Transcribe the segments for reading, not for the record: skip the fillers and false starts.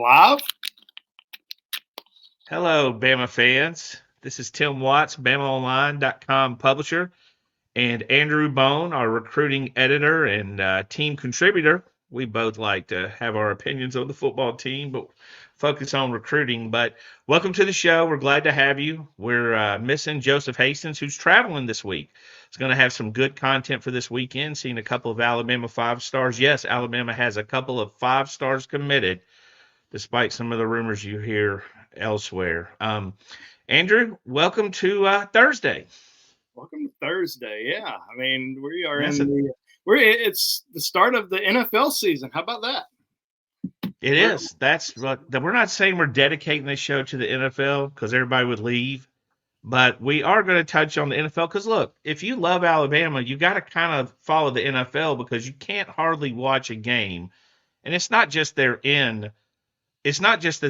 Live? Hello, Bama fans. This is Tim Watts, BamaOnline.com publisher, and Andrew Bone, our recruiting editor and team contributor. We both like to have our opinions on the football team, but focus on recruiting. But welcome to the show. We're glad to have you. We're missing Joseph Hastings, who's traveling this week. He's going to have some good content for this weekend, seeing a couple of Alabama five stars. Yes, Alabama has a couple of five stars committed despite some of the rumors you hear elsewhere. Andrew, welcome to Thursday. Welcome to Thursday. Yeah, I mean we are That's in a, the it's the start of the NFL season. How about that? it We're is. That's what we're not saying we're dedicating this show to the NFL because everybody would leave, but we are going to touch on the NFL because look, if you love Alabama, you got to kind of follow the NFL because you can't hardly watch a game, and it's not just that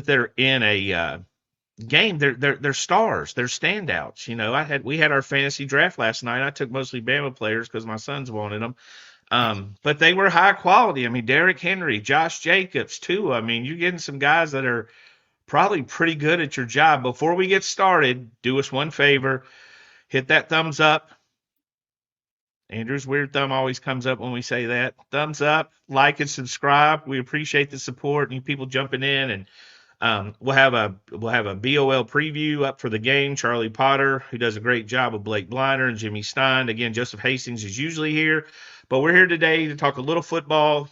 they're in a game, they're stars, they're standouts. We had our fantasy draft last night. I took mostly Bama players because my sons wanted them. But they were high quality. I mean, Derrick Henry, Josh Jacobs, too. I mean, you're getting some guys that are probably pretty good at your job. Before we get started, do us one favor, hit that thumbs up. Andrew's weird thumb always comes up when we say that. Thumbs up, like and subscribe. We appreciate the support and you people jumping in, and we'll have a BOL preview up for the game. Charlie Potter, who does a great job of Blake Blinder and Jimmy Stein. Again, Joseph Hastings is usually here, but we're here today to talk a little football,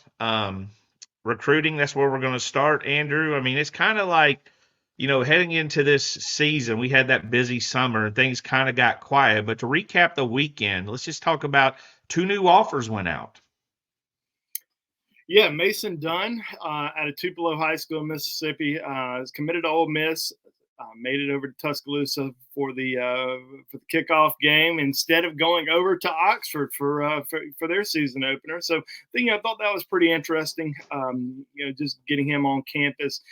recruiting. That's where we're going to start, Andrew. I mean, it's kind of like, heading into this season, we had that busy summer and things kind of got quiet. But to recap the weekend, let's just talk about two new offers went out. Yeah, Mason Dunn out of Tupelo High School in Mississippi is committed to Ole Miss. Made it over to Tuscaloosa for the kickoff game instead of going over to Oxford for their season opener. So I thought that was pretty interesting. Just getting him on campus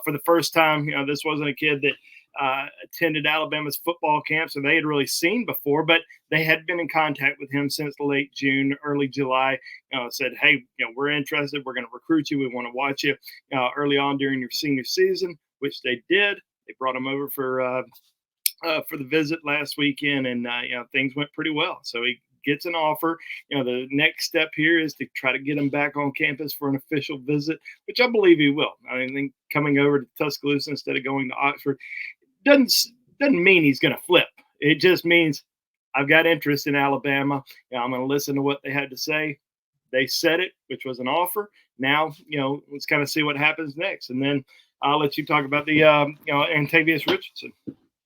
for the first time. This wasn't a kid that attended Alabama's football camps, and they had really seen before, but they had been in contact with him since late June, early July. Said, hey, we're interested. We're going to recruit you. We want to watch you early on during your senior season, which they did. They brought him over for the visit last weekend, and things went pretty well. So he gets an offer. The next step here is to try to get him back on campus for an official visit, which I believe he will. I think coming over to Tuscaloosa instead of going to Oxford doesn't mean he's going to flip. It just means I've got interest in Alabama. I'm going to listen to what they had to say. They said it, which was an offer. Now, let's kind of see what happens next, and then I'll let you talk about the Antavius Richardson.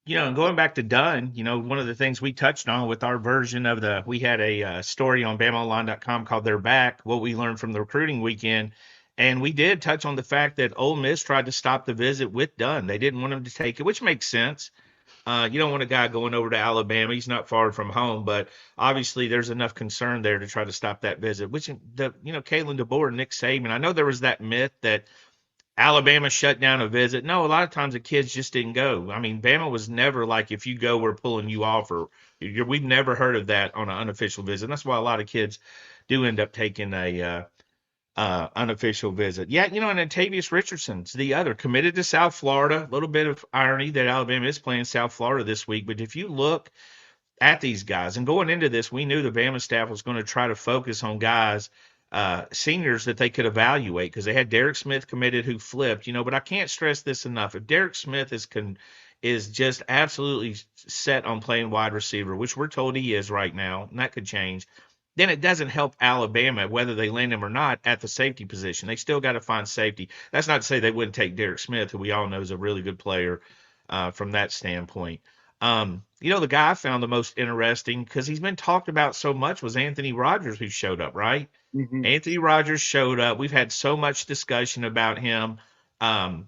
Going back to Dunn, one of the things we touched on with our version of we had a story on BamaOnline.com called "They're Back," what we learned from the recruiting weekend, and we did touch on the fact that Ole Miss tried to stop the visit with Dunn. They didn't want him to take it, which makes sense. You don't want a guy going over to Alabama. He's not far from home, but obviously there's enough concern there to try to stop that visit. Which Kalen DeBoer and Nick Saban. I know there was that myth that Alabama shut down a visit. No, a lot of times the kids just didn't go. I mean, Bama was never like, if you go, we're pulling you off, or we've never heard of that on an unofficial visit. And that's why a lot of kids do end up taking a unofficial visit. Yeah, and Antavius Richardson's the other, committed to South Florida. A little bit of irony that Alabama is playing South Florida this week. But if you look at these guys, and going into this, we knew the Bama staff was going to try to focus on guys, seniors that they could evaluate, because they had Derek Smith committed who flipped, but I can't stress this enough. If Derek Smith is just absolutely set on playing wide receiver, which we're told he is right now, and that could change, then it doesn't help Alabama whether they land him or not at the safety position. They still got to find safety. That's not to say they wouldn't take Derek Smith, who we all know is a really good player from that standpoint. The guy I found the most interesting, because he's been talked about so much, was Anthony Rogers, who showed up, right? Mm-hmm. Anthony Rogers showed up. We've had so much discussion about him. And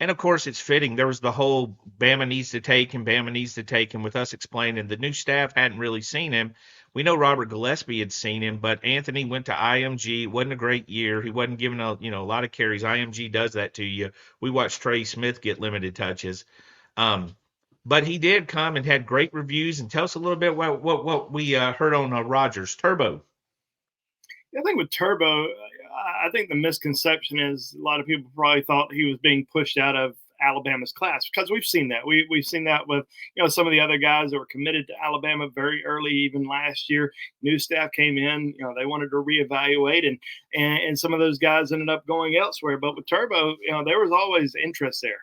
of course, it's fitting. There was the whole Bama needs to take him, Bama needs to take him, with us explaining the new staff hadn't really seen him. We know Robert Gillespie had seen him, but Anthony went to IMG. It wasn't a great year. He wasn't given a lot of carries. IMG does that to you. We watched Trey Smith get limited touches. But he did come and had great reviews. And tell us a little bit what we heard on Rogers. Turbo. I think with Turbo, I think the misconception is a lot of people probably thought he was being pushed out of Alabama's class, because we've seen that. We've seen that with some of the other guys that were committed to Alabama very early, even last year. New staff came in, they wanted to reevaluate, and some of those guys ended up going elsewhere. But with Turbo, there was always interest there,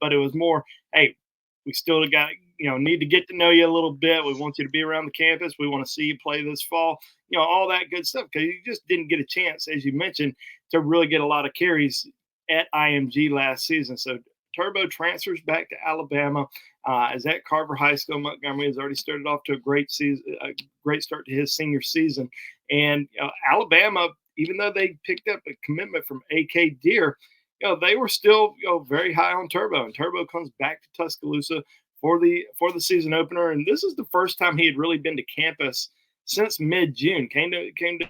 but it was more, hey, we still got need to get to know you a little bit. We want you to be around the campus. We want to see you play this fall. All that good stuff, because you just didn't get a chance, as you mentioned, to really get a lot of carries at IMG last season. So Turbo transfers back to Alabama. Is at Carver High School. Montgomery has already started off to a great season, a great start to his senior season. And Alabama, even though they picked up a commitment from AK Deer, they were still very high on Turbo. And Turbo comes back to Tuscaloosa for the season opener. And this is the first time he had really been to campus since mid-June. Came to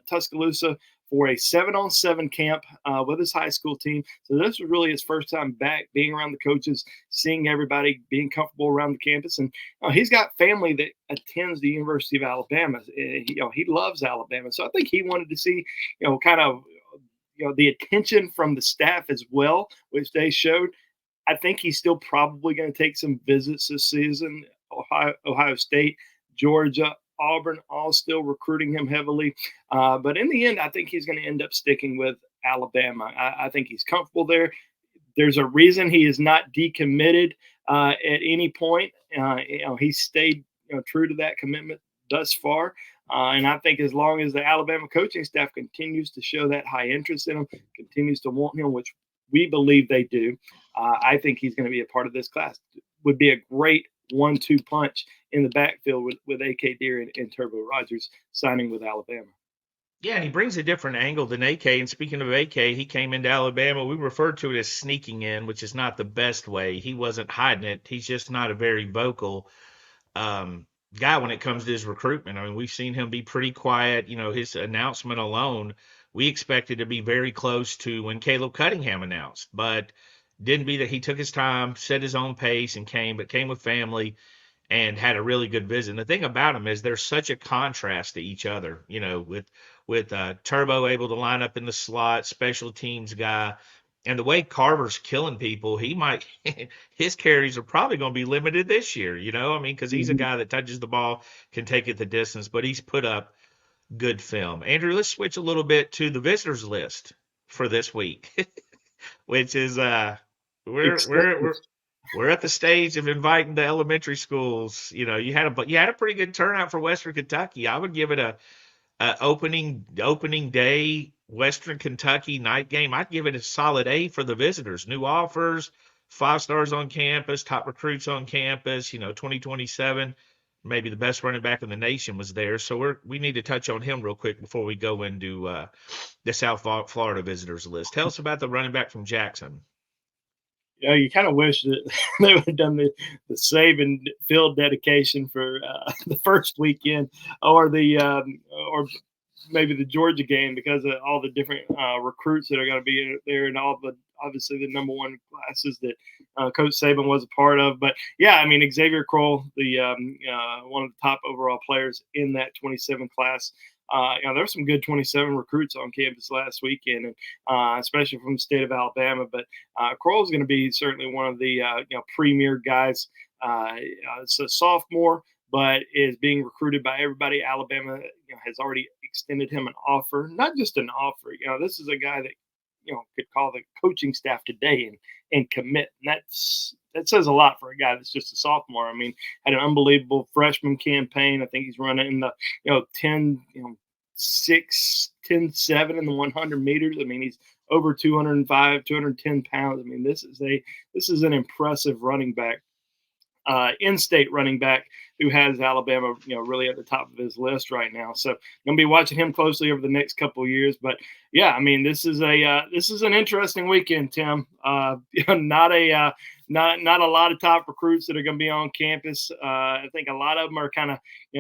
Tuscaloosa for a 7-on-7 camp with his high school team. So this was really his first time back, being around the coaches, seeing everybody, being comfortable around the campus. And he's got family that attends the University of Alabama. He loves Alabama. So I think he wanted to see, kind of, the attention from the staff as well, which they showed. I think he's still probably going to take some visits this season. Ohio State, Georgia, Auburn, all still recruiting him heavily. But in the end, I think he's going to end up sticking with Alabama. I think he's comfortable there. There's a reason he is not decommitted at any point. He stayed true to that commitment thus far. And I think as long as the Alabama coaching staff continues to show that high interest in him, continues to want him, which we believe they do, I think he's going to be a part of this class. Would be a great 1-2 punch in the backfield with AK Deer and Turbo Rogers signing with Alabama. Yeah, and he brings a different angle than AK. And speaking of AK, he came into Alabama. We referred to it as sneaking in, which is not the best way. He wasn't hiding it. He's just not a very vocal guy when it comes to his recruitment. I mean, we've seen him be pretty quiet. His announcement alone, we expected to be very close to when Caleb Cunningham announced, but didn't be that. He took his time, set his own pace, and came with family and had a really good visit. And the thing about him is there's such a contrast to each other, with Turbo able to line up in the slot, special teams guy, and the way Carver's killing people, he might his carries are probably going to be limited this year, because he's a guy that touches the ball, can take it the distance, but he's put up good film. Andrew, let's switch a little bit to the visitors list for this week, which is we're at the stage of inviting the elementary schools. You had a pretty good turnout for Western Kentucky. I would give it a opening day Western Kentucky night game. I'd give it a solid A for the visitors. New offers, 5 stars on campus, top recruits on campus. 2027, maybe the best running back in the nation was there. So we need to touch on him real quick before we go into the South Florida visitors list. Tell us about the running back from Jackson. You kind of wish that they would have done the Saban field dedication for the first weekend, or or maybe the Georgia game, because of all the different recruits that are going to be there, and obviously the number one classes that Coach Saban was a part of. But yeah, I mean, Xavier Kroll, the one of the top overall players in that 27 class. There were some good 27 recruits on campus last weekend, and especially from the state of Alabama. But Kroll is going to be certainly one of the premier guys. It's a sophomore, but is being recruited by everybody. Alabama has already extended him an offer, not just an offer. This is a guy that could call the coaching staff today and commit. And that says a lot for a guy that's just a sophomore. I mean, had an unbelievable freshman campaign. I think he's running in the 10-7 in the 100 meters. I mean, he's over 205, 210 pounds. I mean, this is an impressive running back. In-state running back who has Alabama, really at the top of his list right now. So going to be watching him closely over the next couple of years. But yeah, I mean, this is an interesting weekend, Tim. Not a lot of top recruits that are going to be on campus. I think a lot of them are kind of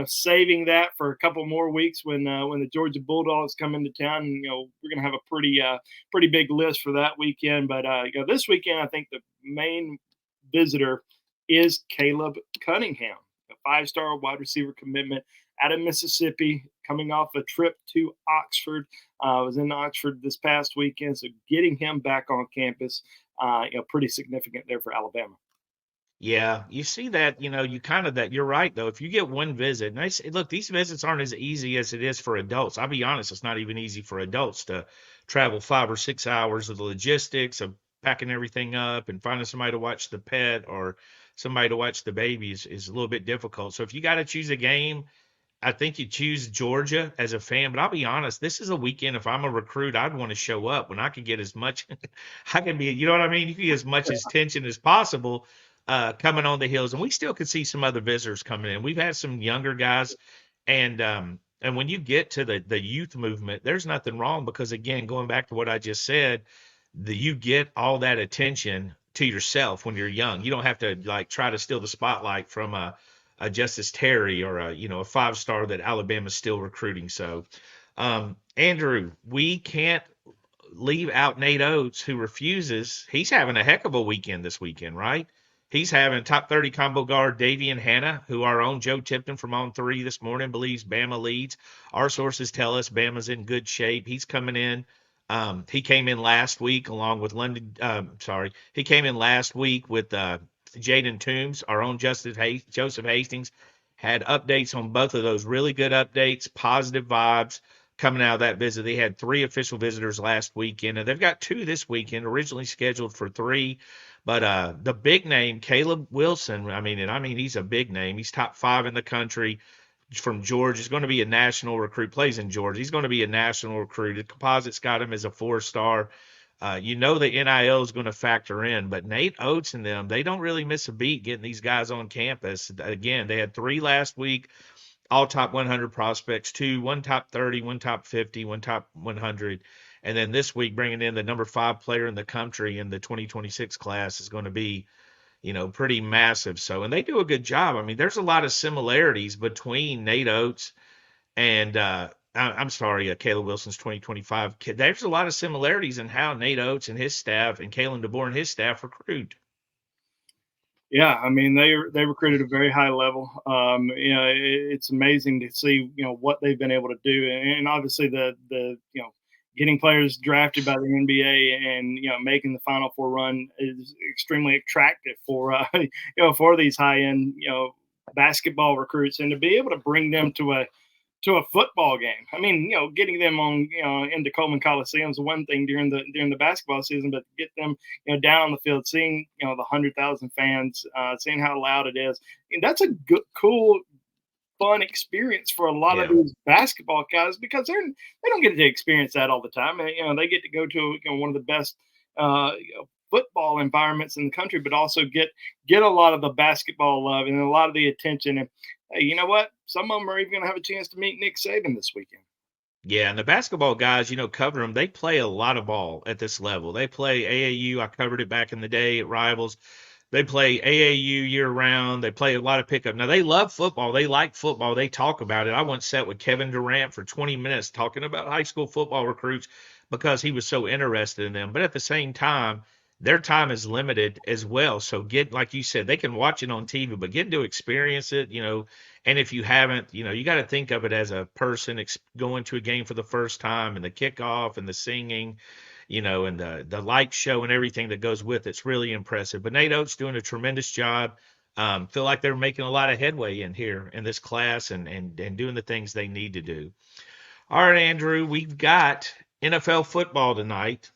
saving that for a couple more weeks when the Georgia Bulldogs come into town. And, we're going to have a pretty big list for that weekend. But this weekend, I think the main visitor is Caleb Cunningham, a 5-star wide receiver commitment out of Mississippi, coming off a trip to Oxford. Was in Oxford this past weekend, so getting him back on campus, pretty significant there for Alabama. Yeah, you see that, you kind of that you're right though. If you get one visit, and look, these visits aren't as easy as it is for adults. I'll be honest, it's not even easy for adults to travel 5 or 6 hours of the logistics of packing everything up and finding somebody to watch the pet or somebody to watch the babies is a little bit difficult. So if you got to choose a game, I think you choose Georgia as a fan, but I'll be honest, this is a weekend. If I'm a recruit, I'd want to show up when I can get as much, I can be, you know what I mean? You can get as much attention as possible coming on the hills. And we still could see some other visitors coming in. We've had some younger guys, and when you get to the youth movement, there's nothing wrong because again, going back to what I just said, you get all that attention to yourself when you're young. You don't have to like try to steal the spotlight from a Justice Terry or a 5-star that Alabama's still recruiting. So, Andrew, we can't leave out Nate Oats, who refuses. He's having a heck of a weekend this weekend, right? He's having top 30 combo guard Davian Hanna, who our own Joe Tipton from On 3 this morning believes Bama leads. Our sources tell us Bama's in good shape. He's coming in. He came in last week along with London. He came in last week with Jaden Toombs, our own Joseph Hastings. Had updates on both of those. Really good updates, positive vibes coming out of that visit. They had 3 official visitors last weekend, and they've got 2 this weekend, originally scheduled for 3. But the big name, Caleb Wilson, I mean, he's a big name. He's top 5 in the country from Georgia. He's going to be a national recruit, plays in Georgia. He's going to be a national recruit. The composites got him as a 4-star. The NIL is going to factor in, but Nate Oats and them, they don't really miss a beat getting these guys on campus. Again, they had 3 last week, all top 100 prospects, 2, one top 30, one top 50, one top 100. And then this week, bringing in the number 5 player in the country in the 2026 class is going to be, pretty massive. So, and they do a good job. I mean, there's a lot of similarities between Nate Oats and, I'm sorry, Caleb Wilson's 2025. There's a lot of similarities in how Nate Oats and his staff and Kalen DeBoer and his staff recruit. Yeah, I mean they recruited at a very high level. It's amazing to see what they've been able to do, and obviously the getting players drafted by the NBA and making the Final Four run is extremely attractive for for these high end basketball recruits, and to be able to bring them to a football game. I mean, getting them on, into Coleman Coliseum is one thing during the basketball season, but get them, down on the field, seeing, the 100,000 fans, seeing how loud it is, and that's a good, cool, fun experience for a lot of these basketball guys because they don't get to experience that all the time. And, they get to go to one of the best football environments in the country, but also get a lot of the basketball love and a lot of the attention. And hey, you know what? Some of them are even going to have a chance to meet Nick Saban this weekend. Yeah, and the basketball guys, cover them. They play a lot of ball at this level. They play AAU. I covered it back in the day at Rivals. They play AAU year round. They play a lot of pickup. Now, they love football. They like football. They talk about it. I once sat with Kevin Durant for 20 minutes talking about high school football recruits because he was so interested in them. But at the same time, their time is limited as well. So like you said, they can watch it on TV, but getting to experience it, and if you haven't, you got to think of it as a person going to a game for the first time and the kickoff and the singing, and the light show and everything that goes with it's really impressive. But Nate Oats doing a tremendous job. Feel like they're making a lot of headway in here in this class and doing the things they need to do. All right, Andrew, we've got NFL football tonight.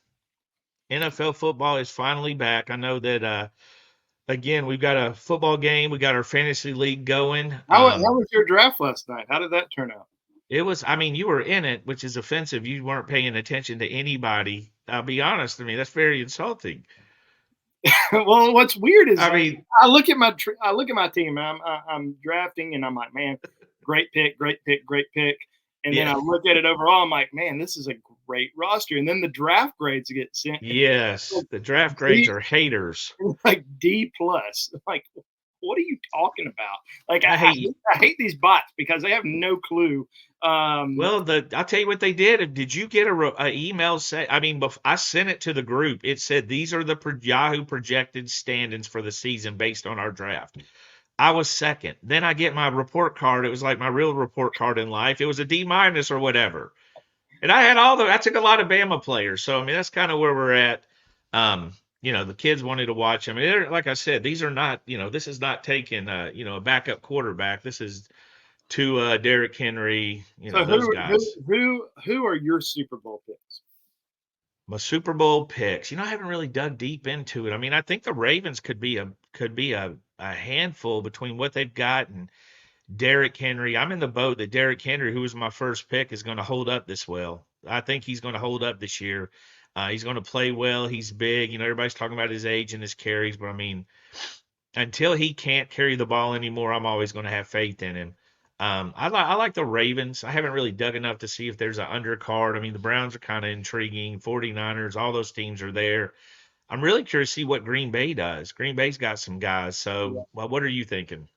NFL football is finally back. I know that, again, we've got a football game. We got our fantasy league going. How was your draft last night? How did that turn out? It was, you were in it, which is offensive. You weren't paying attention to anybody. I'll be honest. That's very insulting. Well, what's weird is I look at my team. I'm drafting, and I'm like, man, great pick. And then I look at it overall. I'm like, man, this is a great roster. And then the draft grades get sent. Yes, the draft grades are haters. Like D+. Like, what are you talking about? Like, I hate these bots because they have no clue. Well, I'll tell you what they did. Did you get a email say? I sent it to the group. It said these are the Yahoo projected standings for the season based on our draft. I was second. Then I get my report card. It was like my real report card in life. It was a D minus or whatever. And I took a lot of Bama players. So, I mean, that's kind of where we're at. The kids wanted to watch. I mean, like I said, these are not, this is not taking, a backup quarterback. This is Tua, Derrick Henry, So those guys. who are your Super Bowl picks? My Super Bowl picks. I haven't really dug deep into it. I mean, I think the Ravens could be a handful between what they've got and Derrick Henry. I'm in the boat that Derrick Henry, who was my first pick, is going to hold up this well. I think he's going to hold up this year. He's going to play well. He's big. Everybody's talking about his age and his carries, but I mean, until he can't carry the ball anymore, I'm always going to have faith in him. I like the Ravens. I haven't really dug enough to see if there's an undercard. I mean, the Browns are kind of intriguing. 49ers, all those teams are there. I'm really curious to see what Green Bay does. Green Bay's got some guys. So, well, what are you thinking?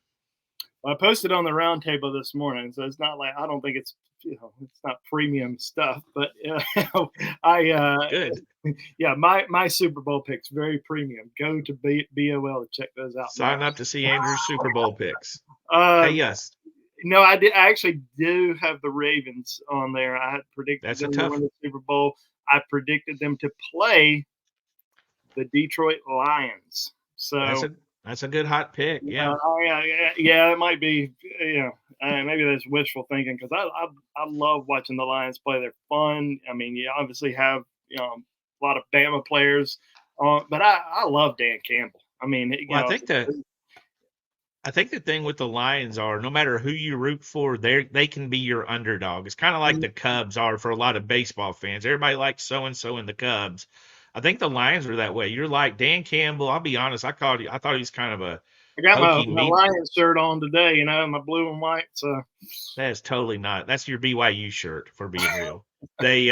I posted on the round table this morning, so it's not like I don't think it's it's not premium stuff, but Good. yeah, my Super Bowl picks very premium. Go to BOL to check those out Sign now. up to see Andrew's Super Bowl picks. Hey, Uh, yes, no, I did. I actually do have the Ravens on there. I had predicted that's a them to tough. win the Super Bowl. I predicted them to play the Detroit Lions. That's So a that's a good hot pick. Yeah. yeah, it might be. Maybe that's wishful thinking because I love watching the Lions play. They're fun. I mean, you obviously have a lot of Bama players, but I love Dan Campbell. I mean, Well, I think the thing with the Lions are no matter who you root for, they can be your underdog. It's kind of like the Cubs are for a lot of baseball fans. Everybody likes so and so in the Cubs. I think the Lions are that way. You're like Dan Campbell. I'll be honest. I thought he was kind of a I got hokey my meat. Lions shirt on today. My blue and white. So That is totally not. That's your BYU shirt, for being real. They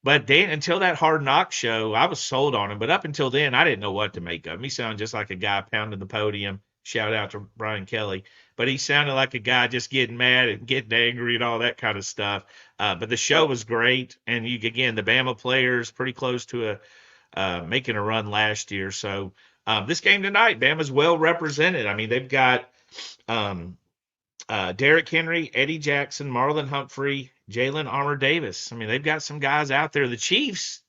but Dan, until that Hard Knock show, I was sold on him. But up until then, I didn't know what to make of him. He sounded just like a guy pounding the podium. Shout out to Brian Kelly. But he sounded like a guy just getting mad and getting angry and all that kind of stuff. But the show was great. And again, the Bama players pretty close to making a run last year. So this game tonight, Bama's well represented. I mean, they've got um, Derrick Henry, Eddie Jackson, Marlon Humphrey, Jalen Armour Davis. I mean, they've got some guys out there. The Chiefs,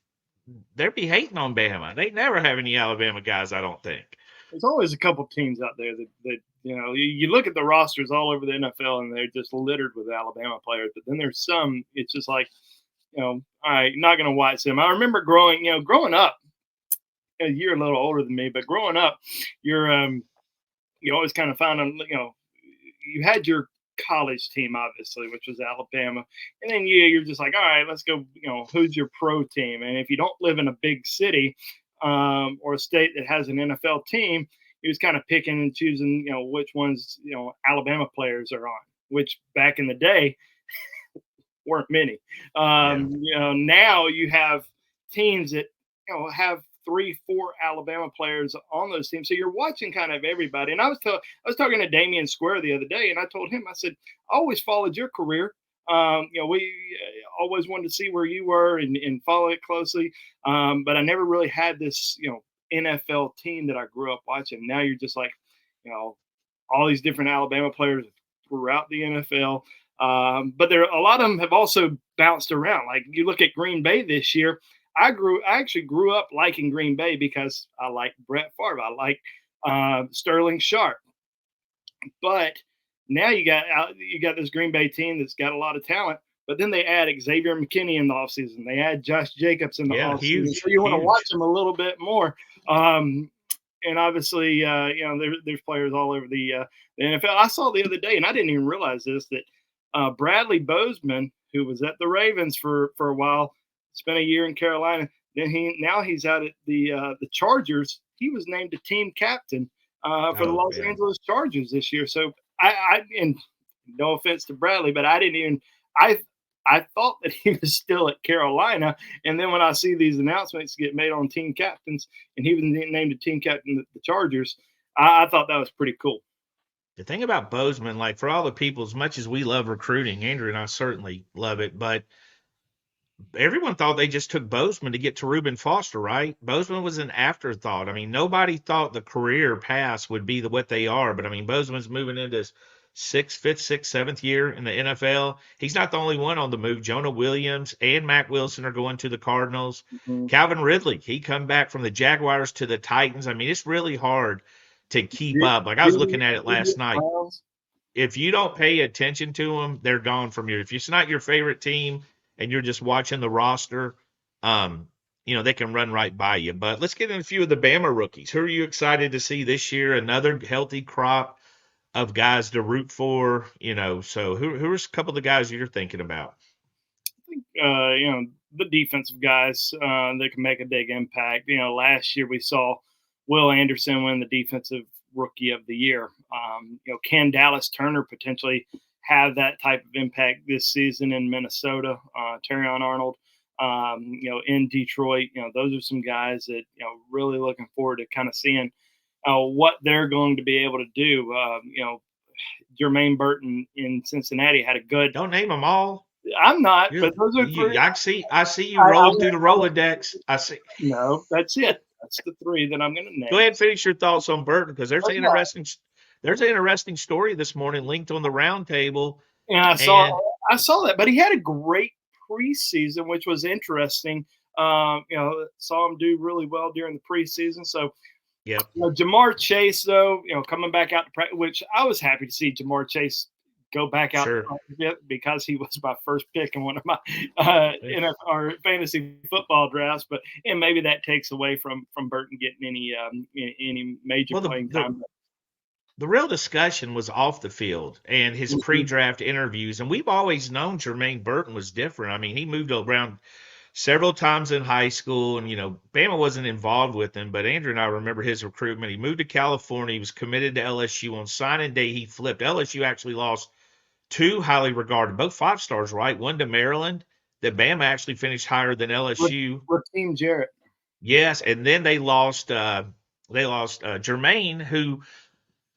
they'd be hating on Bama. They never have any Alabama guys, I don't think. there's always a couple teams out there that you look at the rosters all over the NFL and they're just littered with Alabama players. But then there's some. It's just like all right, not going to watch them. I remember growing up. You're a little older than me, but growing up, you're you always kind of found you had your college team obviously, which was Alabama, and then you're just like, all right, let's go. Who's your pro team? And if you don't live in a big city or a state that has an NFL team, he was kind of picking and choosing, which ones Alabama players are on. Which back in the day weren't many. Yeah. Now you have teams that have 3, 4 Alabama players on those teams, so you're watching kind of everybody. And I was talking to Damian Square the other day, and I told him, I said, I always followed your career. We always wanted to see where you were and follow it closely, but I never really had this NFL team that I grew up watching. Now you're just like all these different Alabama players throughout the NFL. But a lot of them have also bounced around. Like you look at Green Bay this year. I actually grew up liking Green Bay because I like Brett Favre. I like Sterling Sharp. But now you got this Green Bay team that's got a lot of talent. But then they add Xavier McKinney in the offseason. They add Josh Jacobs in the Yeah, offseason. huge, So you want to watch huge. them a little bit more. And obviously, there's players all over the NFL. I saw the other day, and I didn't even realize this, that Bradley Bozeman, who was at the Ravens for a while, spent a year in Carolina. Then he's out at the Chargers. He was named a team captain for the Oh, Los yeah. Angeles Chargers this year. So and no offense to Bradley, but I didn't even I thought that he was still at Carolina. And then when I see these announcements get made on team captains, and he was named a team captain at the Chargers, I thought that was pretty cool. The thing about Bozeman, like for all the people, as much as we love recruiting, Andrew and I certainly love it, but everyone thought they just took Bozeman to get to Reuben Foster, right? Bozeman was an afterthought. I mean, nobody thought the career pass would be what they are, but I mean, Bozeman's moving into his fifth, sixth, seventh year in the NFL. He's not the only one on the move. Jonah Williams and Mac Wilson are going to the Cardinals. Mhm. Calvin Ridley, he come back from the Jaguars to the Titans. I mean, it's really hard to keep Did, up. Like I was did, looking at it did last night. Browns? If you don't pay attention to them, they're gone from you. If it's not your favorite team and you're just watching the roster, um, they can run right by you. But let's get in a few of the Bama rookies. Who are you excited to see this year? Another healthy crop of guys to root for. So who are a couple of the guys you're thinking about? The defensive guys that can make a big impact. Last year we saw Will Anderson win the defensive rookie of the year. Can Dallas Turner potentially have that type of impact this season in Minnesota? Terrion Arnold, in Detroit. Those are some guys that really looking forward to kind of seeing what they're going to be able to do. Jermaine Burton in Cincinnati had a good. Don't name them all. I'm not, but those are three. I see you rolling through the Rolodex. I see. No, that's it. That's the three that I'm going to name. Go ahead and finish your thoughts on Burton because there's Oh, an yeah. interesting story this morning linked on the roundtable. And I saw that, but he had a great preseason, which was interesting. Saw him do really well during the preseason. So, yeah, Jamar Chase, though, coming back out to practice, which I was happy to see Jamar Chase go back out sure. because he was my first pick in one of my in our fantasy football drafts. But and maybe that takes away from Burton getting any major playing time. The real discussion was off the field and his pre-draft interviews, and we've always known Jermaine Burton was different. I mean, he moved around several times in high school, and Bama wasn't involved with him, but Andrew and I remember his recruitment. He moved to California. He was committed to LSU. On signing day, he flipped. LSU actually lost two highly regarded, both 5 stars, right? One to Maryland, that Bama actually finished higher than LSU. Raheem Jarrett. Yes, and then they lost Jermaine, who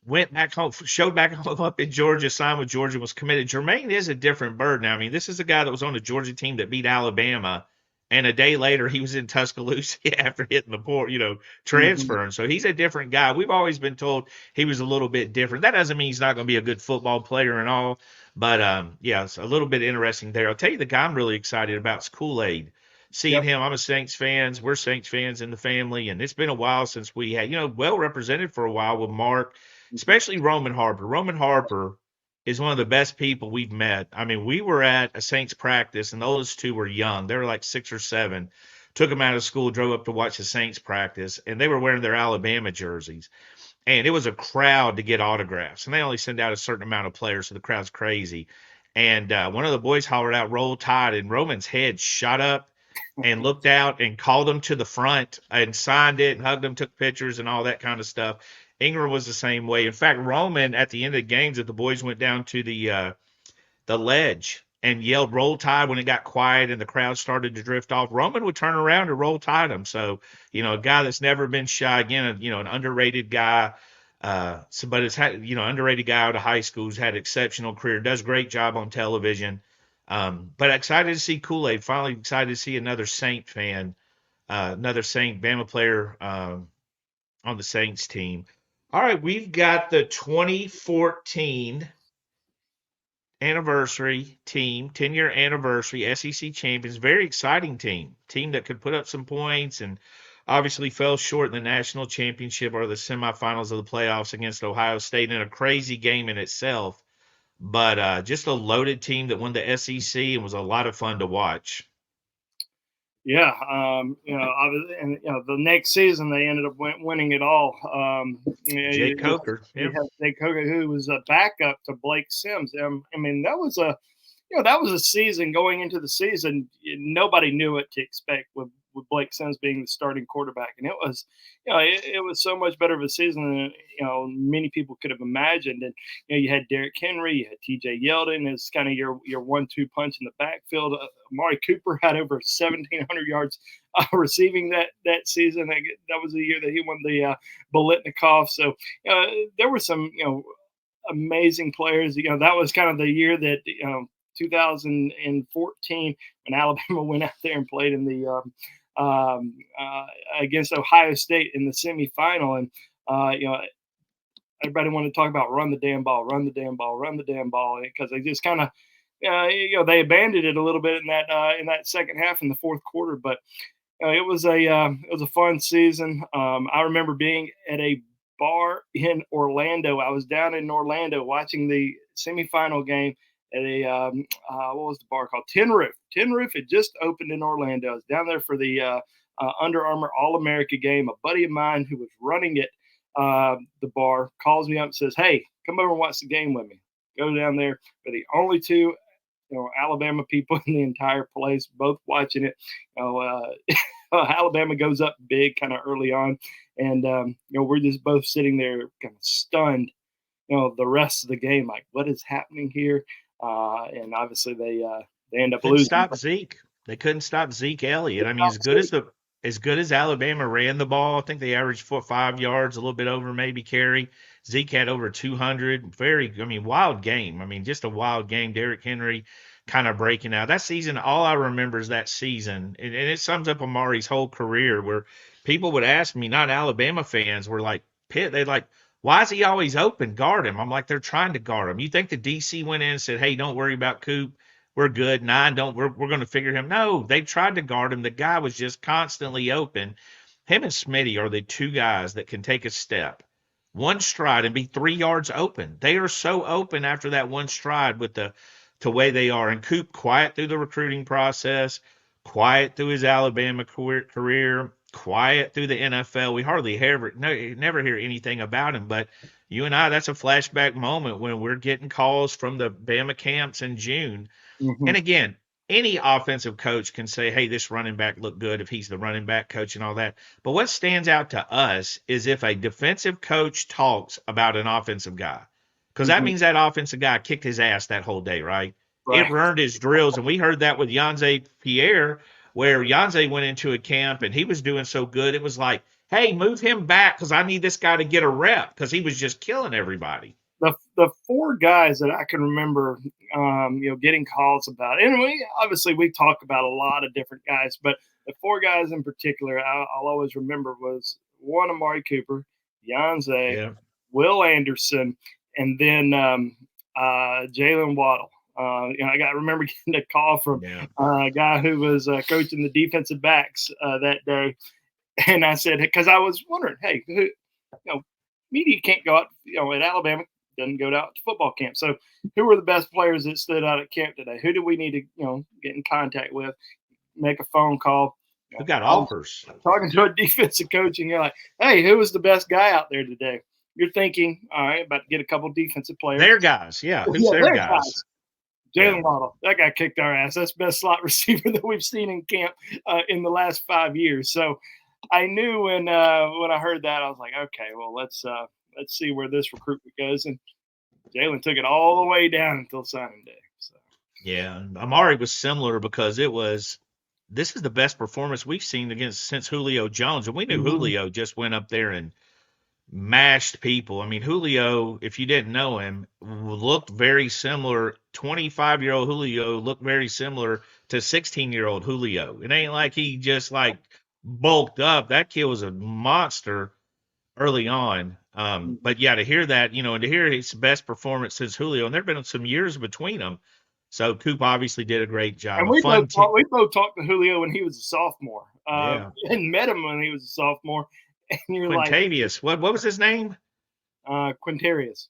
went back home, showed back home up in Georgia, signed with Georgia, was committed. Jermaine is a different bird now. I mean, this is a guy that was on the Georgia team that beat Alabama, and a day later he was in Tuscaloosa after hitting the port, transferring. Mm-hmm. So he's a different guy. We've always been told he was a little bit different. That doesn't mean he's not going to be a good football player and all, but it's a little bit interesting there. I'll tell you the guy I'm really excited about is Kool-Aid. Seeing him, I'm a Saints fan. We're Saints fans in the family, and it's been a while since we had, well represented for a while with Mark, especially Roman Harper. Roman Harper is one of the best people we've met. I mean, we were at a Saints practice, and the oldest two were young. They were like 6 or 7. Took them out of school, drove up to watch the Saints practice, and they were wearing their Alabama jerseys. And it was a crowd to get autographs, and they only send out a certain amount of players, so the crowd's crazy. And one of the boys hollered out, "Roll Tide," and Roman's head shot up and looked out and called them to the front and signed it and hugged them, took pictures and all that kind of stuff. Ingram was the same way. In fact, Roman, at the end of the games, if the boys went down to the ledge and yelled "Roll Tide" when it got quiet and the crowd started to drift off, Roman would turn around and Roll Tide them. So, a guy that's never been shy, again, an underrated guy. But it's had, underrated guy out of high school who's had exceptional career, does great job on television. But excited to see Kool-Aid. Finally excited to see another Saint fan, another Saint Bama player on the Saints team. All right, we've got the 2014 anniversary team, 10-year anniversary, SEC champions. Very exciting team that could put up some points and obviously fell short in the national championship or the semifinals of the playoffs against Ohio State in a crazy game in itself. But just a loaded team that won the SEC and was a lot of fun to watch. Yeah, the next season they ended up winning it all. Jake Coker, Jake Coker, who was a backup to Blake Sims. I mean, that was a season going into the season. Nobody knew what to expect with Blake Sims being the starting quarterback, and it was so much better of a season than many people could have imagined. And you had Derrick Henry, you had T.J. Yeldon as kind of your 1-2 punch in the backfield. Amari Cooper had over 1,700 yards receiving that season. That was the year that he won the Biletnikoff. So there were some amazing players. That was kind of the year that 2014 when Alabama went out there and played in the against Ohio State in the semifinal, and everybody wanted to talk about run the damn ball, run the damn ball, run the damn ball, because they just kind of they abandoned it a little bit in that second half in the fourth quarter, but. It was a fun season. I remember being at a bar in Orlando. I was down in Orlando watching the semifinal game at a what was the bar called? Tin Roof. Tin Roof had just opened in Orlando. I was down there for the Under Armour All America game. A buddy of mine who was running it, the bar, calls me up and says, "Hey, come over and watch the game with me." Go down there. We're the only two Alabama people in the entire place, both watching it. Alabama goes up big kind of early on, and we're just both sitting there kind of stunned. The rest of the game, like, what is happening here? And obviously they end up losing. Stop Zeke. They couldn't stop Zeke Elliott. I mean, as good as Alabama ran the ball, I think they averaged 5 yards, a little bit over maybe carry. Zeke had over 200. Wild game. I mean, just a wild game. Derrick Henry kind of breaking out. That season, all I remember is that season. And it sums up Amari's whole career, where people would ask me, not Alabama fans, were like, Pitt, they're like, why is he always open? Guard him. I'm like, they're trying to guard him. You think the DC went in and said, hey, don't worry about Coop. We're good. We're going to figure him. No, they tried to guard him. The guy was just constantly open. Him and Smitty are the two guys that can take a step, one stride, and be 3 yards open. They are so open after that one stride with the way they are. And Coop, quiet through the recruiting process, quiet through his Alabama career, quiet through the NFL. We hardly never hear anything about him. But you and I, that's a flashback moment when we're getting calls from the Bama camps in June. Mm-hmm. And again, any offensive coach can say, hey, this running back looked good if he's the running back coach and all that. But what stands out to us is if a defensive coach talks about an offensive guy, because that means that offensive guy kicked his ass that whole day, right? It earned his drills. And we heard that with Yanze Pierre, where Yanze went into a camp and he was doing so good. It was like, hey, move him back because I need this guy to get a rep, because he was just killing everybody. The four guys that I can remember, getting calls about, and we talk about a lot of different guys, but the four guys in particular I'll always remember was one, Amari Cooper, Yanze, Will Anderson, and then Jalen Waddle. I remember getting a call from a guy who was coaching the defensive backs that day, and I said, because I was wondering, hey, media can't go out, at Alabama doesn't go out to football camp. So who were the best players that stood out at camp today? Who do we need to, get in contact with, make a phone call? Who got offers? Talking to a defensive coach, and you're like, hey, who was the best guy out there today? You're thinking, all right, about to get a couple defensive players. Their guys, yeah. Who's their guys? Jalen Waddle, that guy kicked our ass. That's the best slot receiver that we've seen in camp in the last 5 years. So I knew when I heard that, I was like, okay, well, let's see where this recruitment goes. And Jalen took it all the way down until signing day. So. Yeah, Amari was similar because this is the best performance we've seen since Julio Jones. And we knew Julio just went up there and mashed people. I mean, Julio, if you didn't know him, looked very similar. 25-year-old Julio looked very similar to 16-year-old Julio. It ain't like he just bulked up. That kid was a monster early on. But yeah, to hear that, and to hear his best performance since Julio, and there have been some years between them. So Coop obviously did a great job. And we both talked to Julio when he was a sophomore, and met him when he was a sophomore. And you're Quintavious. What was his name? Quintarius.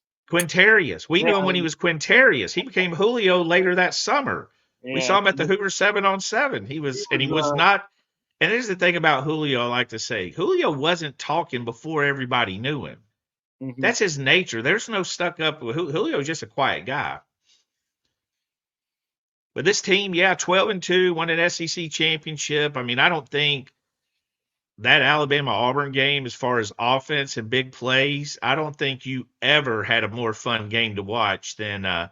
We knew him when he was Quintarius. He became Julio later that summer. Yeah. We saw him at the Hoover 7-on-7. He was not. And here's the thing about Julio I like to say. Julio wasn't talking before everybody knew him. Mm-hmm. That's his nature. There's no stuck up. Julio's just a quiet guy. But this team, 12-2, won an SEC championship. I mean, I don't think that Alabama-Auburn game, as far as offense and big plays, I don't think you ever had a more fun game to watch than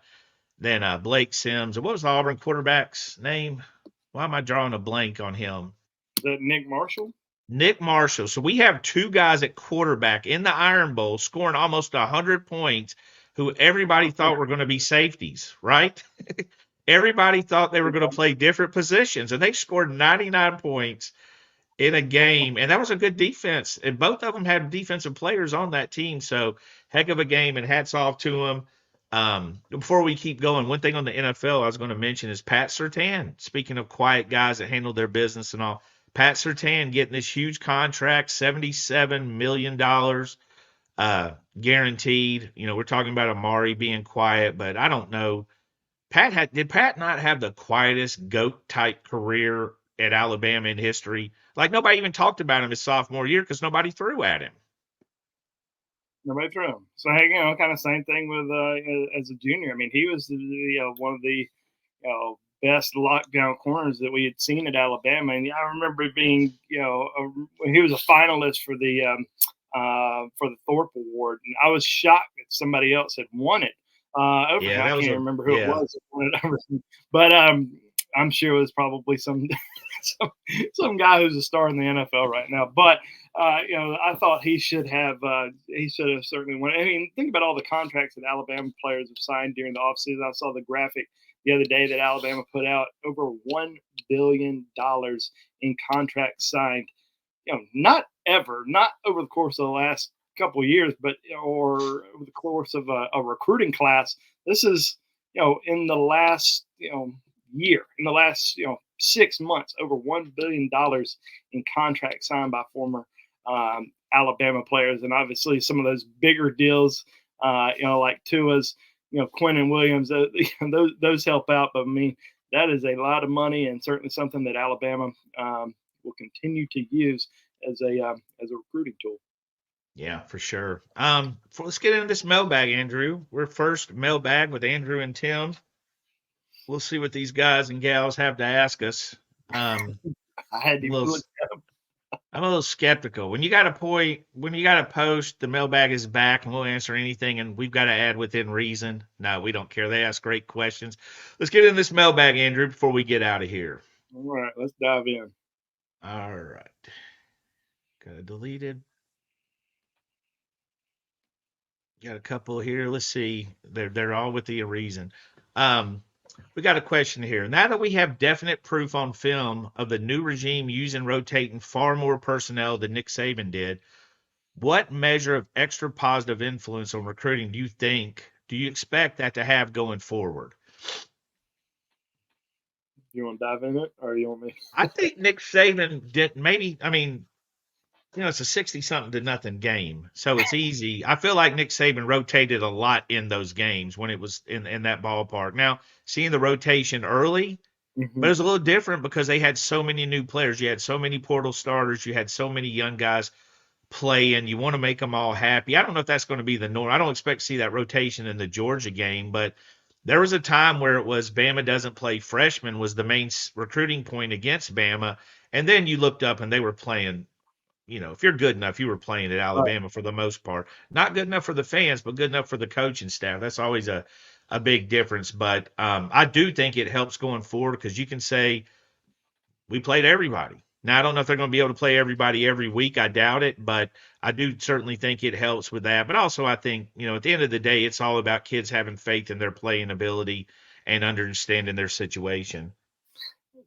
Blake Sims. And what was the Auburn quarterback's name? Why am I drawing a blank on him? Is that Nick Marshall? Nick Marshall. So we have two guys at quarterback in the Iron Bowl scoring almost 100 points who everybody thought were going to be safeties, right? Everybody thought they were going to play different positions, and they scored 99 points in a game, and that was a good defense. And both of them had defensive players on that team, so heck of a game, and hats off to them. Before we keep going, one thing on the NFL I was going to mention is Pat Surtain. Speaking of quiet guys that handle their business and all, Pat Surtain getting this huge contract, $77 million guaranteed. We're talking about Amari being quiet, but I don't know. Did Pat not have the quietest GOAT type career at Alabama in history? Like nobody even talked about him his sophomore year because nobody threw at him. Nobody threw him. So hey, kind of same thing with as a junior. I mean, he was one of the best lockdown corners that we had seen at Alabama, and I remember being he was a finalist for the Thorpe Award, and I was shocked that somebody else had won it. I can't remember who it was that won it over, but I'm sure it was probably some guy who's a star in the NFL right now. But I thought he should have certainly won. I mean, think about all the contracts that Alabama players have signed during the offseason. I saw the graphic the other day that Alabama put out, over $1 billion in contracts signed. Not over the course of the last couple of years, but or over the course of a recruiting class. This is in the last year, in the last 6 months, over $1 billion in contracts signed by former Alabama players, and obviously some of those bigger deals, like Tua's, Quentin Williams, those help out. But I mean, that is a lot of money, and certainly something that Alabama will continue to use as a recruiting tool. Yeah, for sure. Let's get into this mailbag, Andrew. We're first mailbag with Andrew and Tim. We'll see what these guys and gals have to ask us. I had to look up. I'm a little skeptical. When you got a post, the mailbag is back and we'll answer anything, and we've got to add within reason. No, we don't care. They ask great questions. Let's get in this mailbag, Andrew, before we get out of here. All right, let's dive in. All right. Got it deleted. Got a couple here. Let's see. They're all with the reason. We got a question here. Now that we have definite proof on film of the new regime using rotating far more personnel than Nick Saban did, what measure of extra positive influence on recruiting do you expect that to have going forward? You want to dive in it, or you want me? I think Nick Saban did it's a 60-something to nothing game, so it's easy. I feel like Nick Saban rotated a lot in those games when it was in that ballpark. Now, seeing the rotation early, but it was a little different because they had so many new players. You had so many portal starters. You had so many young guys playing. You want to make them all happy. I don't know if that's going to be the norm. I don't expect to see that rotation in the Georgia game, but there was a time where it was Bama doesn't play freshmen was the main recruiting point against Bama, and then you looked up and they were playing. If you're good enough, you were playing at Alabama for the most part. Not good enough for the fans, but good enough for the coaching staff. That's always a big difference. But I do think it helps going forward because you can say we played everybody. Now, I don't know if they're going to be able to play everybody every week. I doubt it, but I do certainly think it helps with that. But also I think, at the end of the day, it's all about kids having faith in their playing ability and understanding their situation.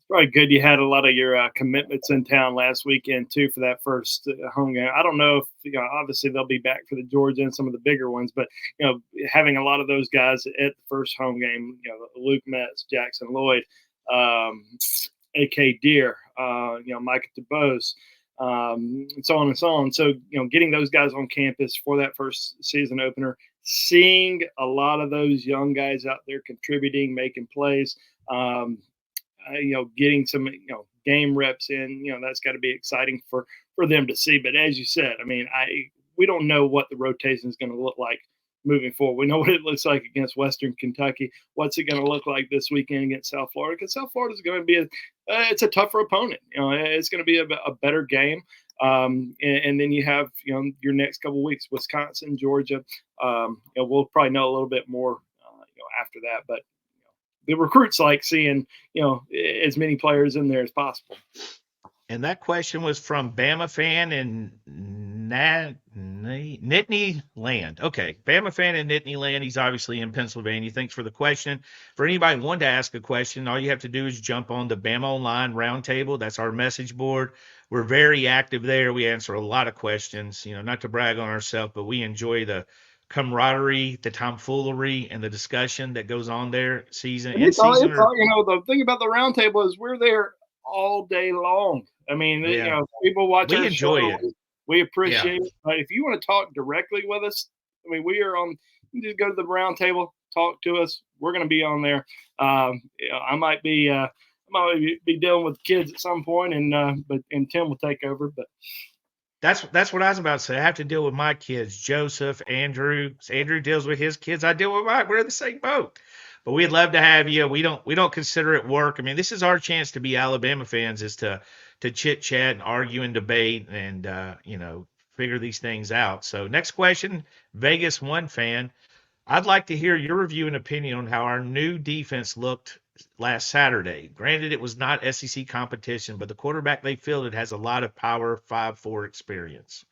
Probably good you had a lot of your commitments in town last weekend too for that first home game. I don't know if obviously they'll be back for the Georgia and some of the bigger ones, but having a lot of those guys at the first home game, Luke Metz, Jackson Lloyd, A.K. Deere, Micah DeBose, and so on and so on. So getting those guys on campus for that first season opener, seeing a lot of those young guys out there contributing, making plays. Getting some, game reps in, that's got to be exciting for them to see. But as you said, I mean, we don't know what the rotation is going to look like moving forward. We know what it looks like against Western Kentucky. What's it going to look like this weekend against South Florida? Because South Florida is going to be it's a tougher opponent. It's going to be a better game. And then you have, your next couple of weeks, Wisconsin, Georgia. We'll probably know a little bit more, after that. But the recruits like seeing, as many players in there as possible. And that question was from Bama fan in Nittany Land. Okay. Bama fan in Nittany Land. He's obviously in Pennsylvania. Thanks for the question. For anybody wanting to ask a question, all you have to do is jump on the Bama Online Roundtable. That's our message board. We're very active there. We answer a lot of questions, not to brag on ourselves, but we enjoy the camaraderie, the tomfoolery, and the discussion that goes on there season And in season. the thing about the roundtable is we're there all day long. I mean, Yeah. people watch We our enjoy show. it. We Yeah. appreciate it. But if you want to talk directly with us, I mean, we are on. You just go to the roundtable, talk to us. We're going to be on there. I might be dealing with kids at some point, and Tim will take over. But That's what I was about to say. I have to deal with my kids, Joseph, Andrew. Andrew deals with his kids. I deal with mine. We're in the same boat. But we'd love to have you. We don't consider it work. I mean, this is our chance to be Alabama fans, is to chit chat and argue and debate and figure these things out. So next question, Vegas One fan. I'd like to hear your review and opinion on how our new defense looked last Saturday. Granted, it was not SEC competition, but the quarterback they fielded has a lot of Power 5-4 experience.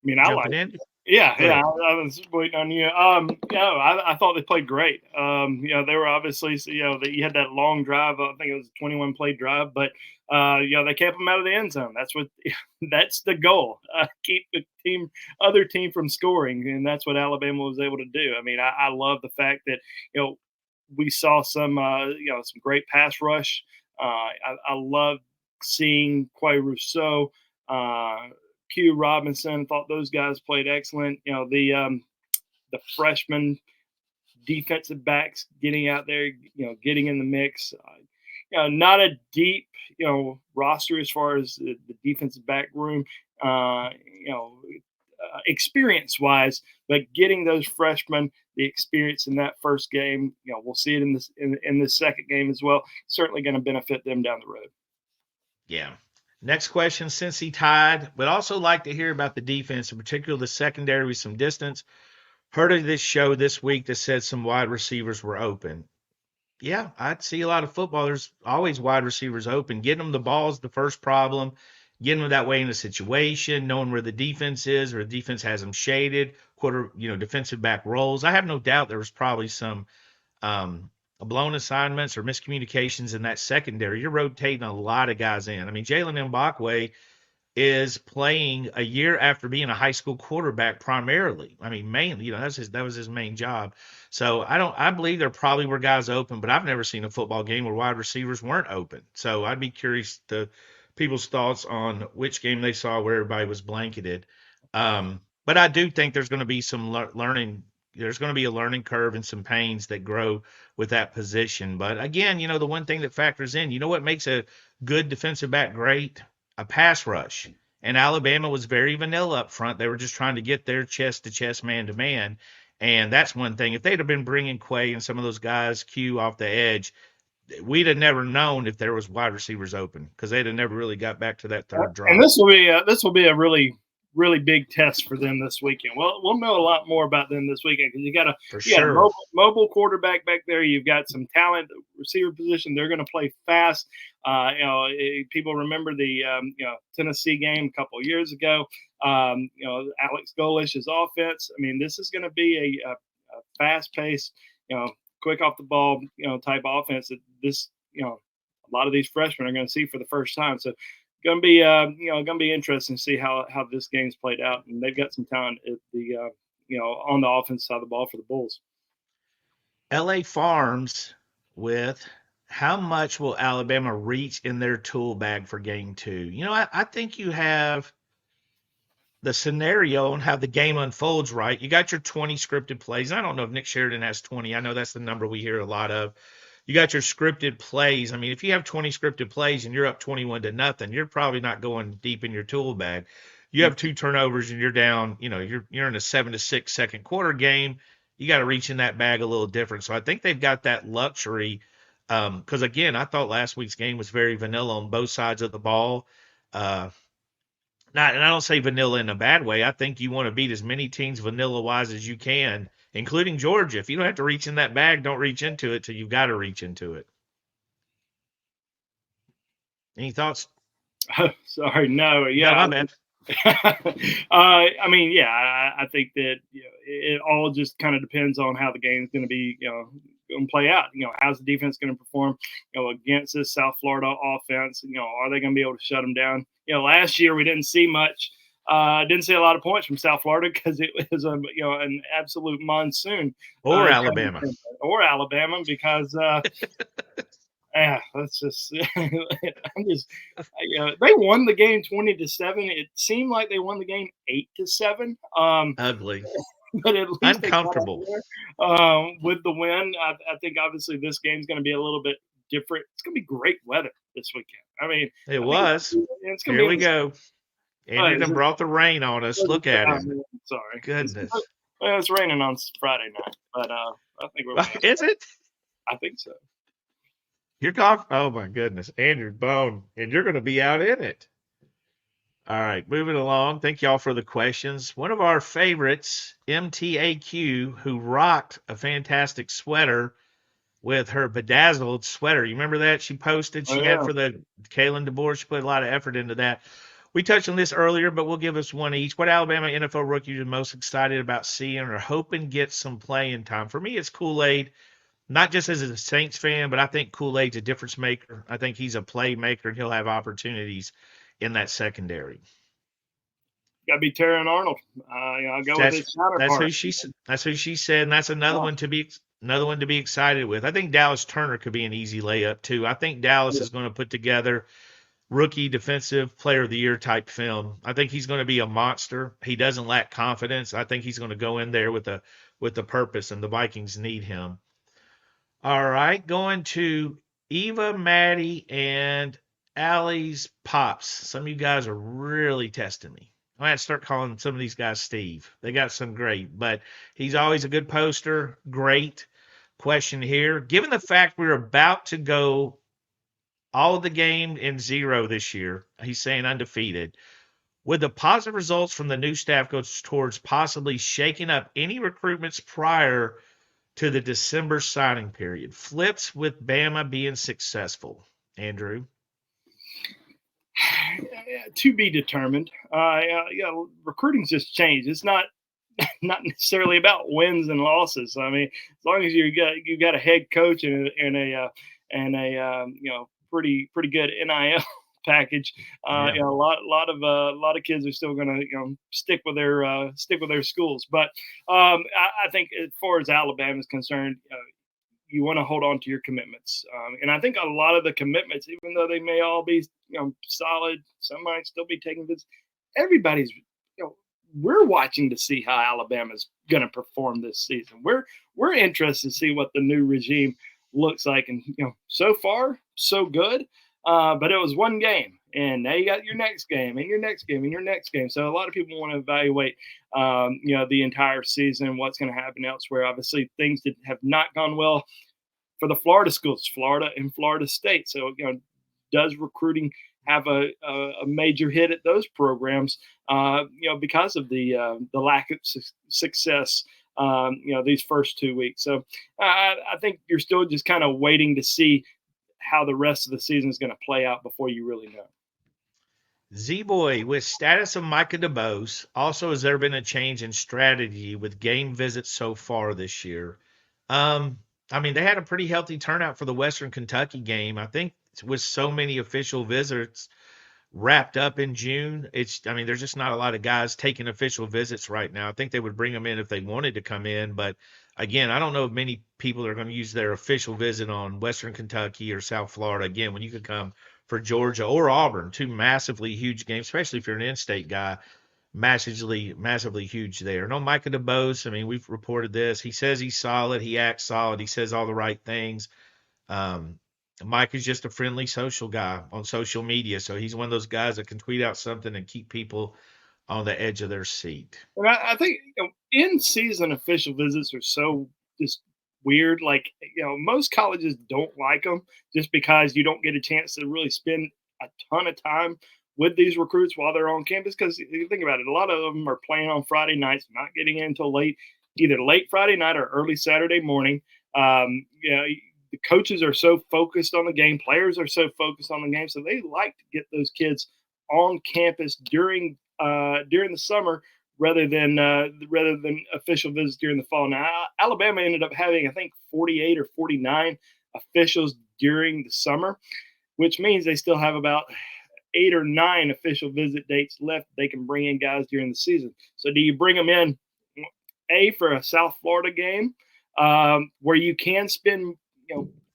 I mean, I like. Jumping in? Yeah, Go ahead. I was waiting on you. I thought they played great. They were obviously, that you had that long drive. I think it was a 21 play drive, but they kept them out of the end zone. That's the goal. Keep the other team from scoring, and that's what Alabama was able to do. I mean, I love the fact that we saw some great pass rush. I love seeing Quay Rousseau. Q Robinson, thought those guys played excellent. The freshman defensive backs getting out there, getting in the mix. Not a deep, roster as far as the defensive back room, experience wise, but getting those freshmen the experience in that first game, we'll see it in this second game as well. Certainly going to benefit them down the road. Yeah. Next question, since he tied, would also like to hear about the defense, in particular the secondary with some distance. Heard of this show this week that said some wide receivers were open. Yeah, I'd see a lot of football. There's always wide receivers open. Getting them the ball is the first problem. Getting them that way in a situation, knowing where the defense is, or the defense has them shaded, defensive back roles. I have no doubt there was probably some blown assignments or miscommunications in that secondary. You're rotating a lot of guys in. I mean, Jalen Mbakwe is playing a year after being a high school quarterback primarily. I mean, mainly, that was his main job. So I believe there probably were guys open, but I've never seen a football game where wide receivers weren't open. So I'd be curious to people's thoughts on which game they saw where everybody was blanketed. But I do think there's going to be some learning. There's going to be a learning curve and some pains that grow with that position. But again, the one thing that factors in, what makes a good defensive back great? A pass rush. And Alabama was very vanilla up front. They were just trying to get their chest to chest, man to man. And that's one thing. If they'd have been bringing Quay and some of those guys Q off the edge, we'd have never known if there was wide receivers open, because they'd have never really got back to that third drive. And this will be a really, really big test for them this weekend. Well, we'll know a lot more about them this weekend, because you got a mobile quarterback back there. You've got some talent receiver position. They're going to play fast. People remember the Tennessee game a couple of years ago. Alex Golish's offense. I mean, this is going to be a fast-paced, quick off the ball, type offense that a lot of these freshmen are going to see for the first time. So going to be interesting to see how this game's played out. And they've got some talent at the on the offense side of the ball for the Bulls. LA Farms with how much will Alabama reach in their tool bag for game 2? I think you have the scenario on how the game unfolds, right? You got your 20 scripted plays. I don't know if Nick Sheridan has 20. I know that's the number we hear a lot of. You got your scripted plays. I mean, if you have 20 scripted plays and you're up 21-0, you're probably not going deep in your tool bag. You have 2 turnovers and you're down, you're in a 7-6 second quarter game. You got to reach in that bag a little different. So I think they've got that luxury. Because again, I thought last week's game was very vanilla on both sides of the ball. And I don't say vanilla in a bad way. I think you want to beat as many teams vanilla-wise as you can, including Georgia. If you don't have to reach in that bag, don't reach into it till you've got to reach into it. Any thoughts? Oh, sorry, no, No, yeah. my bad. I mean, yeah, I think that it all just kind of depends on how the game's going to be, going to play out. How's the defense going to perform, against this South Florida offense? Are they going to be able to shut them down? Last year we didn't see much. Didn't see a lot of points from South Florida because it was an absolute monsoon. Or Alabama. Or Alabama because. Yeah, that's just. I'm just. They won the game 20-7. It seemed like they won the game 8-7. Ugly. But at least they got out Uncomfortable. there with the win. I think obviously this game's going to be a little bit different. It's going to be great weather this weekend. I mean, It I think was. it's going to Here be. we go. Andrew done brought the rain on us. Look at him. Sorry. Goodness. It's raining on Friday night, but I think we're. Is it? I think so. You're talking. Oh my goodness, Andrew Bone, and you're going to be out in it. All right, moving along. Thank y'all for the questions. One of our favorites, MTAQ, who rocked a fantastic sweater with her bedazzled sweater. You remember that she posted? She had for the Kalen DeBoer. She put a lot of effort into that. We touched on this earlier, but we'll give us one each. What Alabama NFL rookie are you most excited about seeing or hoping get some playing time? For me, it's Kool-Aid. Not just as a Saints fan, but I think Kool-Aid's a difference maker. I think he's a playmaker, and he'll have opportunities in that secondary. Got to be Terran Arnold. I'll go with his counterpart. That's who she said, and that's another one to be excited with. I think Dallas Turner could be an easy layup too. I think Dallas is going to put together rookie defensive player of the year type film. I think he's going to be a monster. He doesn't lack confidence. I think he's going to go in there with a purpose, and the Vikings need him. All right, going to Eva, Maddie, and Allie's Pops. Some of you guys are really testing me. I might start calling some of these guys Steve. They got some great, but he's always a good poster. Great question here. Given the fact we're about to go all of the game in 0 this year, he's saying undefeated. Would the positive results from the new staff go towards possibly shaking up any recruitments prior to the December signing period? Flips with Bama being successful. Andrew? To be determined. Recruiting's just changed. It's not necessarily about wins and losses. I mean, as long as you got a head coach and a pretty good NIL package, a lot of kids are still going to stick with their schools. But I think as far as Alabama is concerned, you want to hold on to your commitments, and I think a lot of the commitments, even though they may all be solid, some might still be taking visits. Everybody's we're watching to see how Alabama's going to perform this season. We're interested to see what the new regime looks like, and so far so good. But it was one game, and now you got your next game, and your next game, and your next game. So a lot of people want to evaluate, the entire season, what's going to happen elsewhere. Obviously, things that have not gone well for the Florida schools, Florida and Florida State. So, does recruiting have a major hit at those programs, because of the lack of success, these first 2 weeks. So I think you're still just kind of waiting to see how the rest of the season is going to play out before you really know. Z-Boy, with status of Micah DeBose, also has there been a change in strategy with game visits so far this year? I mean, they had a pretty healthy turnout for the Western Kentucky game. I think with so many official visits wrapped up in June, there's just not a lot of guys taking official visits right now. I think they would bring them in if they wanted to come in, but again, I don't know if many people are going to use their official visit on Western Kentucky or South Florida. Again, when you could come for Georgia or Auburn, two massively huge games, especially if you're an in-state guy, massively huge there. No, Micah DeBose, we've reported this. He says he's solid. He acts solid. He says all the right things. Mike is just a friendly social guy on social media. So he's one of those guys that can tweet out something and keep people on the edge of their seat. And I think in-season official visits are so just weird. Like, most colleges don't like them just because you don't get a chance to really spend a ton of time with these recruits while they're on campus. Because if you think about it, a lot of them are playing on Friday nights, not getting in until either late Friday night or early Saturday morning. The coaches are so focused on the game. Players are so focused on the game. So they like to get those kids on campus during the summer rather than official visits during the fall. Now, Alabama ended up having, I think, 48 or 49 officials during the summer, which means they still have about 8 or 9 official visit dates left. They can bring in guys during the season. So, do you bring them in for a South Florida game where you can spend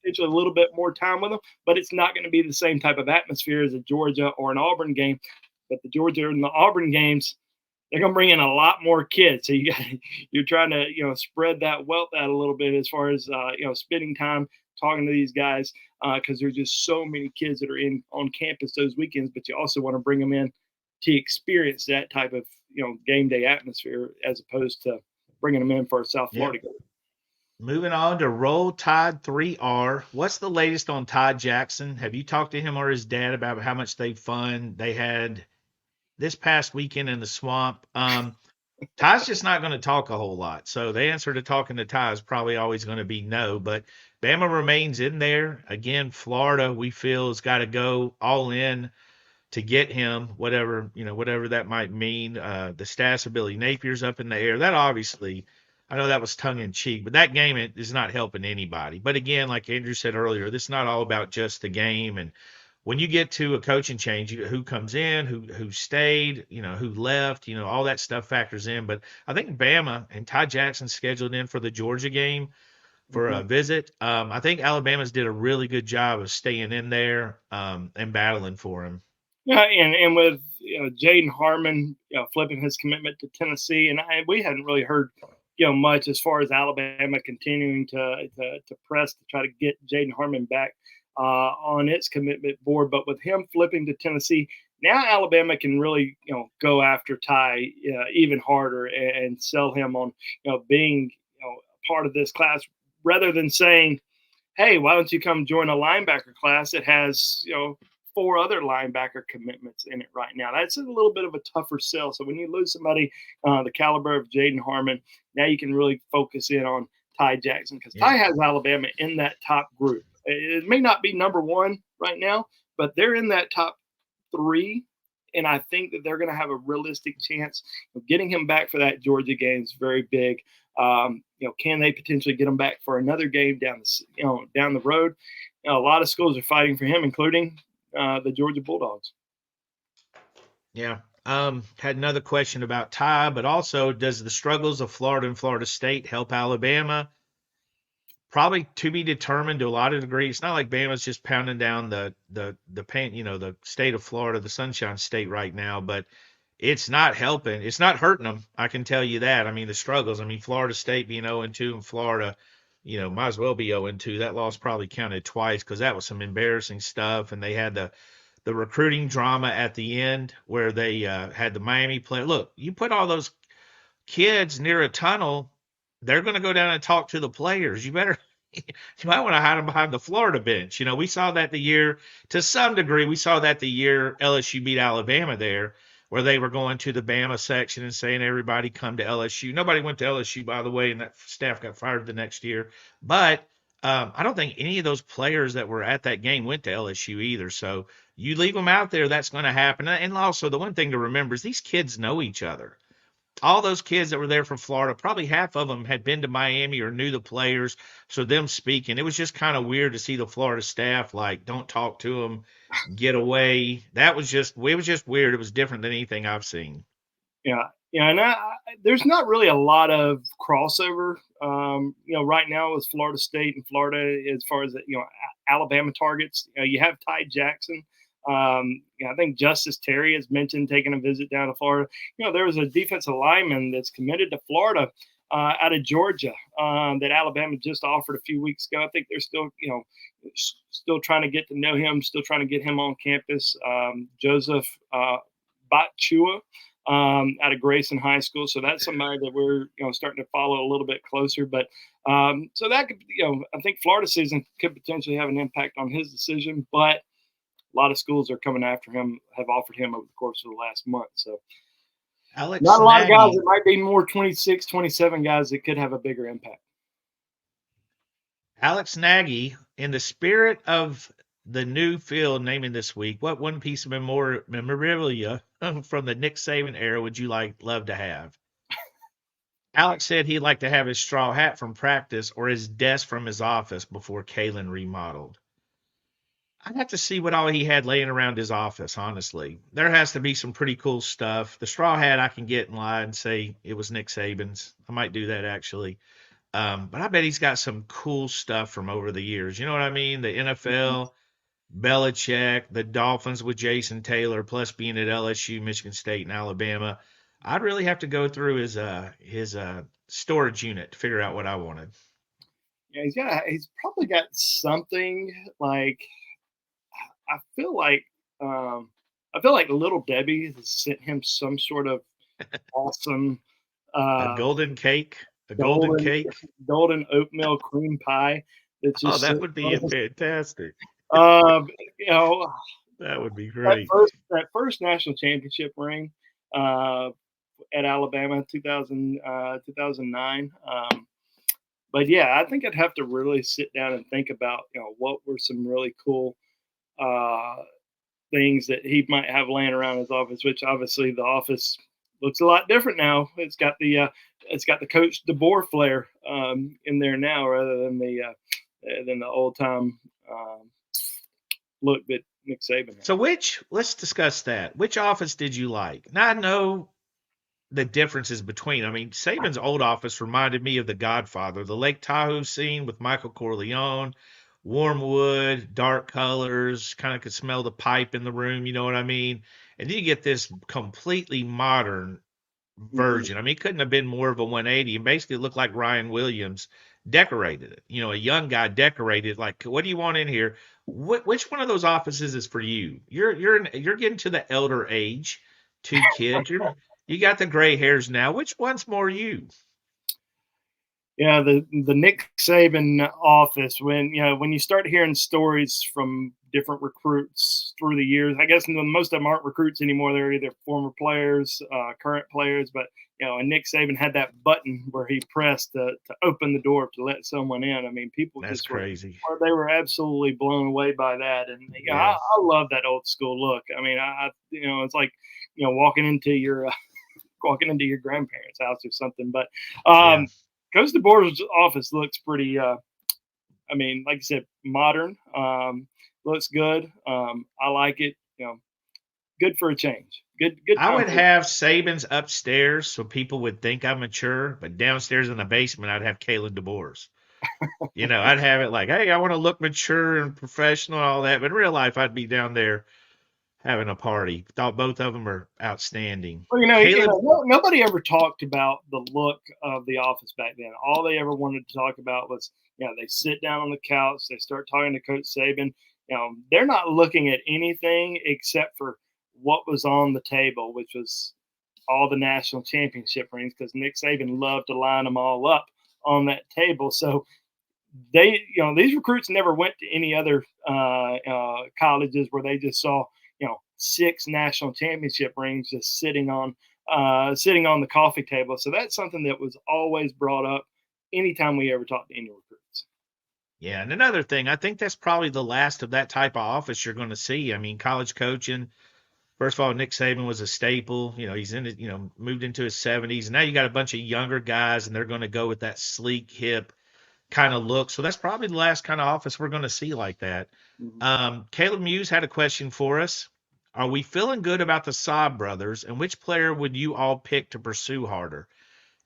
potentially a little bit more time with them, but it's not going to be the same type of atmosphere as a Georgia or an Auburn game. But the Georgia and the Auburn games, they're going to bring in a lot more kids. So you're trying to spread that wealth out a little bit as far as spending time talking to these guys because there's just so many kids that are on campus those weekends. But you also want to bring them in to experience that type of game day atmosphere as opposed to bringing them in for a South Florida game. Moving on to Roll Tide 3R. What's the latest on Ty Jackson? Have you talked to him or his dad about how much fun they had this past weekend in the swamp? Ty's just not going to talk a whole lot. So the answer to talking to Ty is probably always going to be no. But Bama remains in there. Again, Florida, we feel, has got to go all in to get him, whatever that might mean. The Stats ability, Napier's up in the air. That obviously, I know that was tongue in cheek, but that game is not helping anybody. But again, like Andrew said earlier, this is not all about just the game. And when you get to a coaching change, who comes in, who stayed, who left, all that stuff factors in. But I think Bama and Ty Jackson scheduled in for the Georgia game for a visit. I think Alabama's did a really good job of staying in there and battling for him. Yeah, and with Jaden Harmon flipping his commitment to Tennessee, and we hadn't really heard much as far as Alabama continuing to press to try to get Jaden Harmon back on its commitment board. But with him flipping to Tennessee, now Alabama can really go after Ty even harder and sell him on being part of this class rather than saying, hey, why don't you come join a linebacker class that has 4 other linebacker commitments in it right now. That's a little bit of a tougher sell. So when you lose somebody the caliber of Jaden Harmon, now you can really focus in on Ty Jackson because Ty has Alabama in that top group. It may not be number 1 right now, but they're in that top 3. And I think that they're going to have a realistic chance of getting him back for that Georgia game. Is very big. Can they potentially get him back for another game down the road? A lot of schools are fighting for him, including the Georgia Bulldogs. Yeah. Had another question about Ty, but also does the struggles of Florida and Florida State help Alabama? Probably to be determined to a lot of degree. It's not like Bama's just pounding down the paint, the state of Florida, the Sunshine State right now, but it's not helping. It's not hurting them. I can tell you that. I mean, the struggles. I mean, Florida State being 0-2 and Florida, might as well be 0-2. That loss probably counted twice because that was some embarrassing stuff. And they had the recruiting drama at the end where they had the Miami player. Look, you put all those kids near a tunnel, they're going to go down and talk to the players. You might want to hide them behind the Florida bench. We saw that to some degree, we saw that the year LSU beat Alabama there, where they were going to the Bama section and saying, everybody come to LSU. Nobody went to LSU, by the way, and that staff got fired the next year. But I don't think any of those players that were at that game went to LSU either. So you leave them out there, that's going to happen. And also the one thing to remember is these kids know each other. All those kids that were there from Florida, probably half of them had been to Miami or knew the players. So them speaking, it was just kind of weird to see the Florida staff like, don't talk to them, get away. It was just weird. It was different than anything I've seen. Yeah. And there's not really a lot of crossover, right now with Florida State and Florida as far as, Alabama targets. You have Ty Jackson. I think Justice Terry has mentioned taking a visit down to Florida. There was a defensive lineman that's committed to Florida out of Georgia that Alabama just offered a few weeks ago. I think they're still trying to get to know him, still trying to get him on campus. Joseph Batchua out of Grayson High School. So that's somebody that we're starting to follow a little bit closer. But so that could, I think Florida season could potentially have an impact on his decision. But a lot of schools are coming after him, have offered him over the course of the last month. So Alex not a lot of Nagy, guys. It might be more 26, 27 guys that could have a bigger impact. Alex Nagy, in the spirit of the new field naming this week. What one piece of memorabilia from the Nick Saban era would you love to have? Alex said he'd like to have his straw hat from practice or his desk from his office before Kalen remodeled. I'd have to see what all he had laying around his office, honestly. There has to be some pretty cool stuff. The straw hat I can get in line and say it was Nick Saban's. I might do that actually. But I bet he's got some cool stuff from over the years. You know what I mean? The NFL, Belichick, the Dolphins with Jason Taylor, plus being at LSU, Michigan State, and Alabama. I'd really have to go through his storage unit to figure out what I wanted. Yeah, he's probably got something like I feel like Little Debbie has sent him some sort of awesome A uh, golden cake, a golden golden cake. golden oatmeal cream pie that's Oh, just that sitting would be on his, fantastic. you know That would be that great. first national championship ring uh, at Alabama 2009. But yeah, I think I'd have to really sit down and think about what were some really cool uh, things that he might have laying around his office. Which obviously the office looks a lot different now. It's got the Coach DeBoer flair in there now, rather than the old time look that Nick Saban had. So let's discuss that. Which office did you like? Now I know the differences between. I mean, Saban's old office reminded me of The Godfather, the Lake Tahoe scene with Michael Corleone, warm wood, dark colors, kind of could smell the pipe in the room, you know what I mean? And then you get this completely modern Mhm. version. I mean, it couldn't have been more of a 180. And basically, it looked like Ryan Williams decorated it. A young guy decorated. Like, what do you want in here? Which one of those offices is for you? You're getting to the elder age. Two kids. You got the gray hairs now. Which one's more you? Yeah, the Nick Saban office. When you start hearing stories from different recruits through the years, I guess most of them aren't recruits anymore. They're either former players, current players. But and Nick Saban had that button where he pressed to open the door to let someone in. I mean, people That's just were crazy. they were absolutely blown away by that. And Yeah. I love that old school look. I mean, it's like walking into your grandparents' house or something. But Yeah. Coach DeBoer's office looks pretty. I mean, like you said, modern. Looks good. I like it. Good for a change. Good I time would for. have Saban's upstairs so people would think I'm mature, but downstairs in the basement, I'd have Kalen DeBoer's. I'd have it like, hey, I want to look mature and professional and all that. But in real life, I'd be down there having a party. Thought both of them are outstanding. Well, Caleb, nobody ever talked about the look of the office back then. All they ever wanted to talk about was, they sit down on the couch, they start talking to Coach Saban. They're not looking at anything except for what was on the table, which was all the national championship rings, because Nick Saban loved to line them all up on that table. So these recruits never went to any other colleges where they just saw, 6 national championship rings just sitting on the coffee table. So that's something that was always brought up anytime we ever talked to any recruits. yeah, and another thing, I think that's probably the last of that type of office you're going to see. I mean, college coaching. First of all, Nick Saban was a staple. He's in it. Moved into his 70s. And now you got a bunch of younger guys, and they're going to go with that sleek, hip kind of look. So that's probably the last kind of office we're going to see like that. Mm-hmm. Caleb Muse had a question for us. Are we feeling good about the Saab brothers, and which player would you all pick to pursue harder?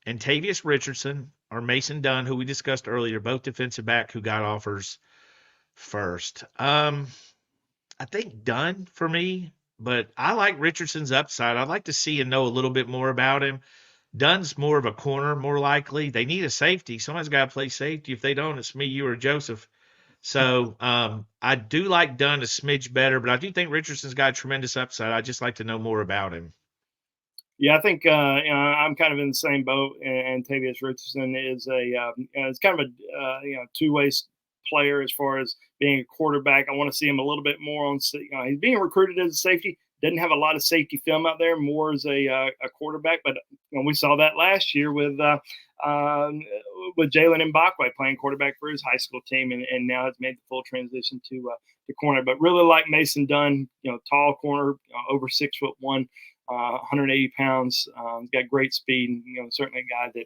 Antavius Richardson or Mason Dunn, who we discussed earlier, both defensive back who got offers first. I think Dunn for me, but I like Richardson's upside. I'd like to see and know a little bit more about him. Dunn's more of a corner, more likely. They need a safety. Somebody's got to play safety. If they don't, it's me, you, or Joseph. So I do like Dunn a smidge better, but I do think Richardson's got a tremendous upside. I'd just like to know more about him. Yeah, I think I'm kind of in the same boat. And Tavius Richardson is it's kind of a two-way player as far as being a quarterback. I want to see him a little bit more on. He's being recruited as a safety. Doesn't have a lot of safety film out there. More as a quarterback, but we saw that last year with with Jalen Mbakwe playing quarterback for his high school team, and now has made the full transition to corner. But really like Mason Dunn, tall corner, over 6'1", 180 pounds. Got great speed. Certainly a guy that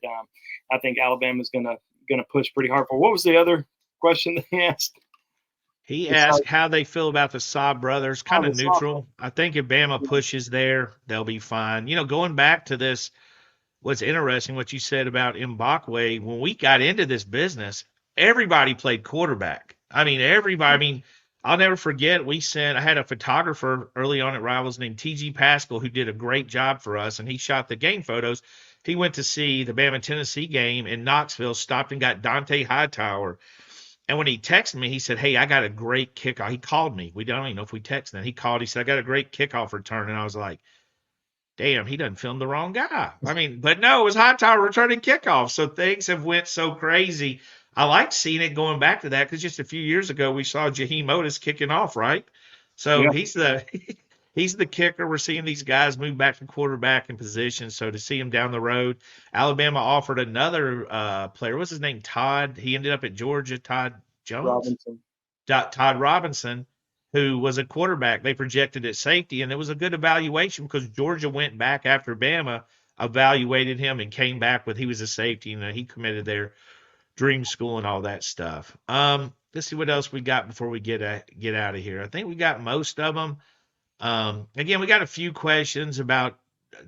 I think Alabama's gonna push pretty hard for. What was the other question that he asked? He asked how they feel about the Saab brothers. Kind of The neutral. sophomore. I think if Bama pushes there, they'll be fine. Going back to this, what's interesting, what you said about Mbakwe, when we got into this business, everybody played quarterback. I mean, everybody. I mean, I'll never forget, I had a photographer early on at Rivals named T.G. Pascal who did a great job for us, and he shot the game photos. He went to see the Bama-Tennessee game in Knoxville, stopped and got Dante Hightower. And when he texted me, he said, "Hey, I got a great kickoff." He called me. We don't even know if we texted then. He called. He said, "I got a great kickoff return." And I was like, damn, he doesn't film the wrong guy. I mean, but no, it was Hightower returning kickoff. So things have went so crazy. I like seeing it going back to that because just a few years ago we saw Jaheim Otis kicking off, right? So Yeah. he's the kicker. We're seeing these guys move back to quarterback in position. So to see him down the road, Alabama offered another player. What's his name? Todd. He ended up at Georgia. Todd Jones. Robinson. Todd Robinson, who was a quarterback. They projected at safety, and it was a good evaluation because Georgia went back after Bama, evaluated him, and came back with he was a safety, and he committed their dream school and all that stuff. Let's see what else we got before we get out of here. I think we got most of them. Again, we got a few questions about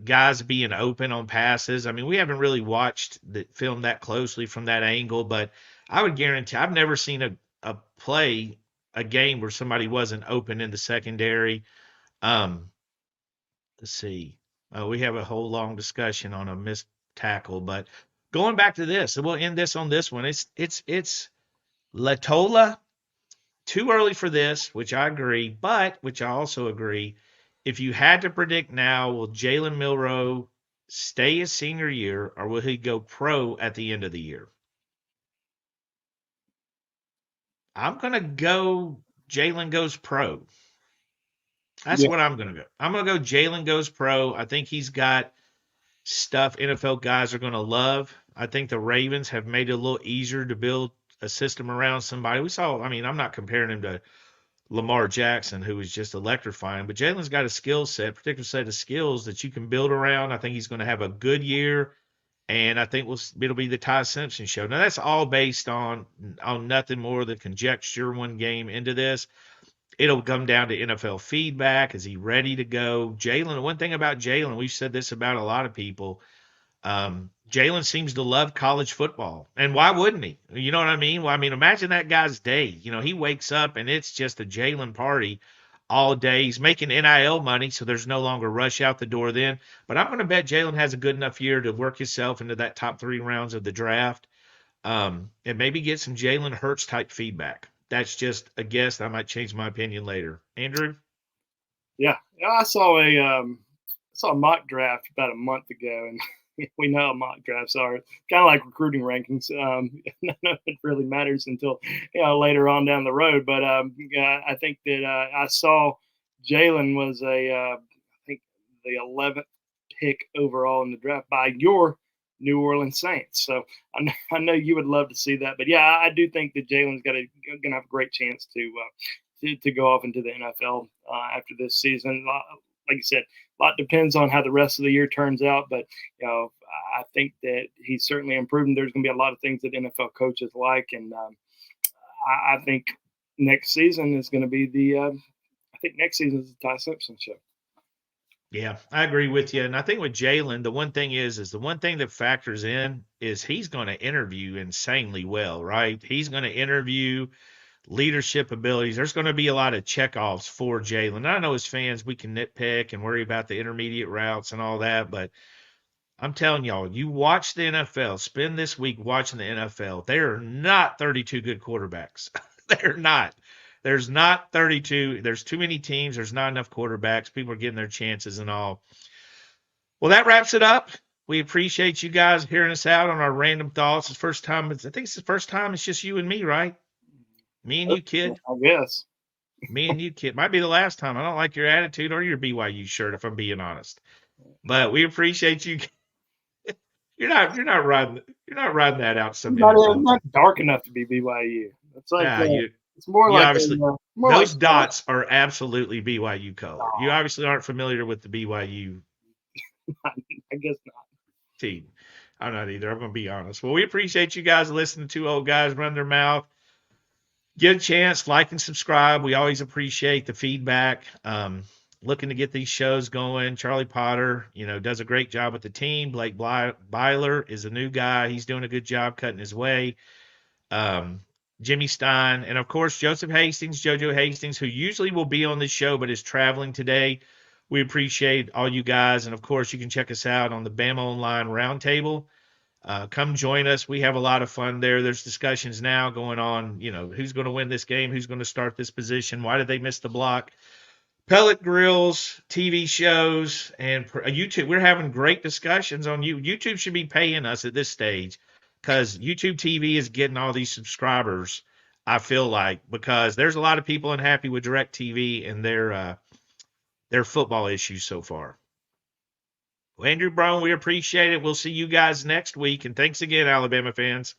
guys being open on passes. I mean, we haven't really watched the film that closely from that angle, but I would guarantee I've never seen a play, a game where somebody wasn't open in the secondary. Let's see. We have a whole long discussion on a missed tackle, but going back to this, and we'll end this on this one. It's Latola. Too early for this, which I agree, but which I also agree. If you had to predict now, will Jalen Milroe stay his senior year or will he go pro at the end of the year? I'm going to go Jalen goes pro. That's what I'm going to go. I'm going to go Jalen goes pro. I think he's got stuff NFL guys are going to love. I think the Ravens have made it a little easier to build a system around somebody. We saw, I mean, I'm not comparing him to Lamar Jackson, who was just electrifying, but Jalen's got a skill set, particular set of skills that you can build around. I think he's going to have a good year, and I think it'll be the Ty Simpson show. Now, that's all based on nothing more than conjecture one game into this. It'll come down to NFL feedback. Is he ready to go? Jalen, one thing about Jalen, we've said this about a lot of people, Jalen seems to love college football. And why wouldn't he? You know what I mean? Well, I mean, imagine that guy's day. He wakes up and it's just a Jalen party all day. He's making NIL money, so there's no longer rush out the door then. But I'm going to bet Jalen has a good enough year to work himself into that top 3 rounds of the draft, and maybe get some Jalen Hurts type feedback. That's just a guess. I might change my opinion later. Andrew? Yeah, I saw a mock draft about a month ago, and we know how mock drafts are. Kind of like recruiting rankings. None of it really matters until later on down the road. But I think that I saw Jalen was I think the 11th pick overall in the draft by your New Orleans Saints. So I know you would love to see that. But yeah, I do think that Jalen's going to have a great chance to go off into the NFL after this season. Like you said, a lot depends on how the rest of the year turns out, but I think that he's certainly improving. There's going to be a lot of things that NFL coaches like, and I think next season is going to be next season is the Ty Simpson show. Yeah, I agree with you. And I think with Jalen, the one thing is the one thing that factors in is he's going to interview insanely well, right? He's going to interview leadership abilities. There's going to be a lot of checkoffs for Jalen. I know as fans, we can nitpick and worry about the intermediate routes and all that, but I'm telling y'all, you watch the NFL, spend this week watching the NFL. There are not 32 good quarterbacks. They're not. There's not 32. There's too many teams. There's not enough quarterbacks. People are getting their chances and all. Well, that wraps it up. We appreciate you guys hearing us out on our random thoughts. It's the first time. I think it's the first time it's just you and me, right? Me and you, kid. I guess. Me and you, kid. Might be the last time. I don't like your attitude or your BYU shirt, if I'm being honest. But we appreciate you. riding that out some Not minute even, though. not dark enough to be BYU. It's like Yeah, it's more you like obviously more like those dots are absolutely BYU color. You obviously aren't familiar with the BYU I guess not. team. I'm not either. I'm going to be honest. Well, we appreciate you guys listening to old guys run their mouth. Get a chance, like and subscribe. We always appreciate the feedback. Looking to get these shows going. Charlie Potter, does a great job with the team. Blake Byler is a new guy. He's doing a good job cutting his way. Jimmy Stein, and of course, Joseph Hastings, JoJo Hastings, who usually will be on this show but is traveling today. We appreciate all you guys. And of course, you can check us out on the Bama Online Roundtable. Come join us. We have a lot of fun there. There's discussions now going on, who's going to win this game, who's going to start this position, why did they miss the block? Pellet grills, TV shows, and YouTube. We're having great discussions on you. YouTube should be paying us at this stage because YouTube TV is getting all these subscribers, I feel like, because there's a lot of people unhappy with DirecTV and their football issues so far. Well, Andrew Brown, we appreciate it. We'll see you guys next week. And thanks again, Alabama fans.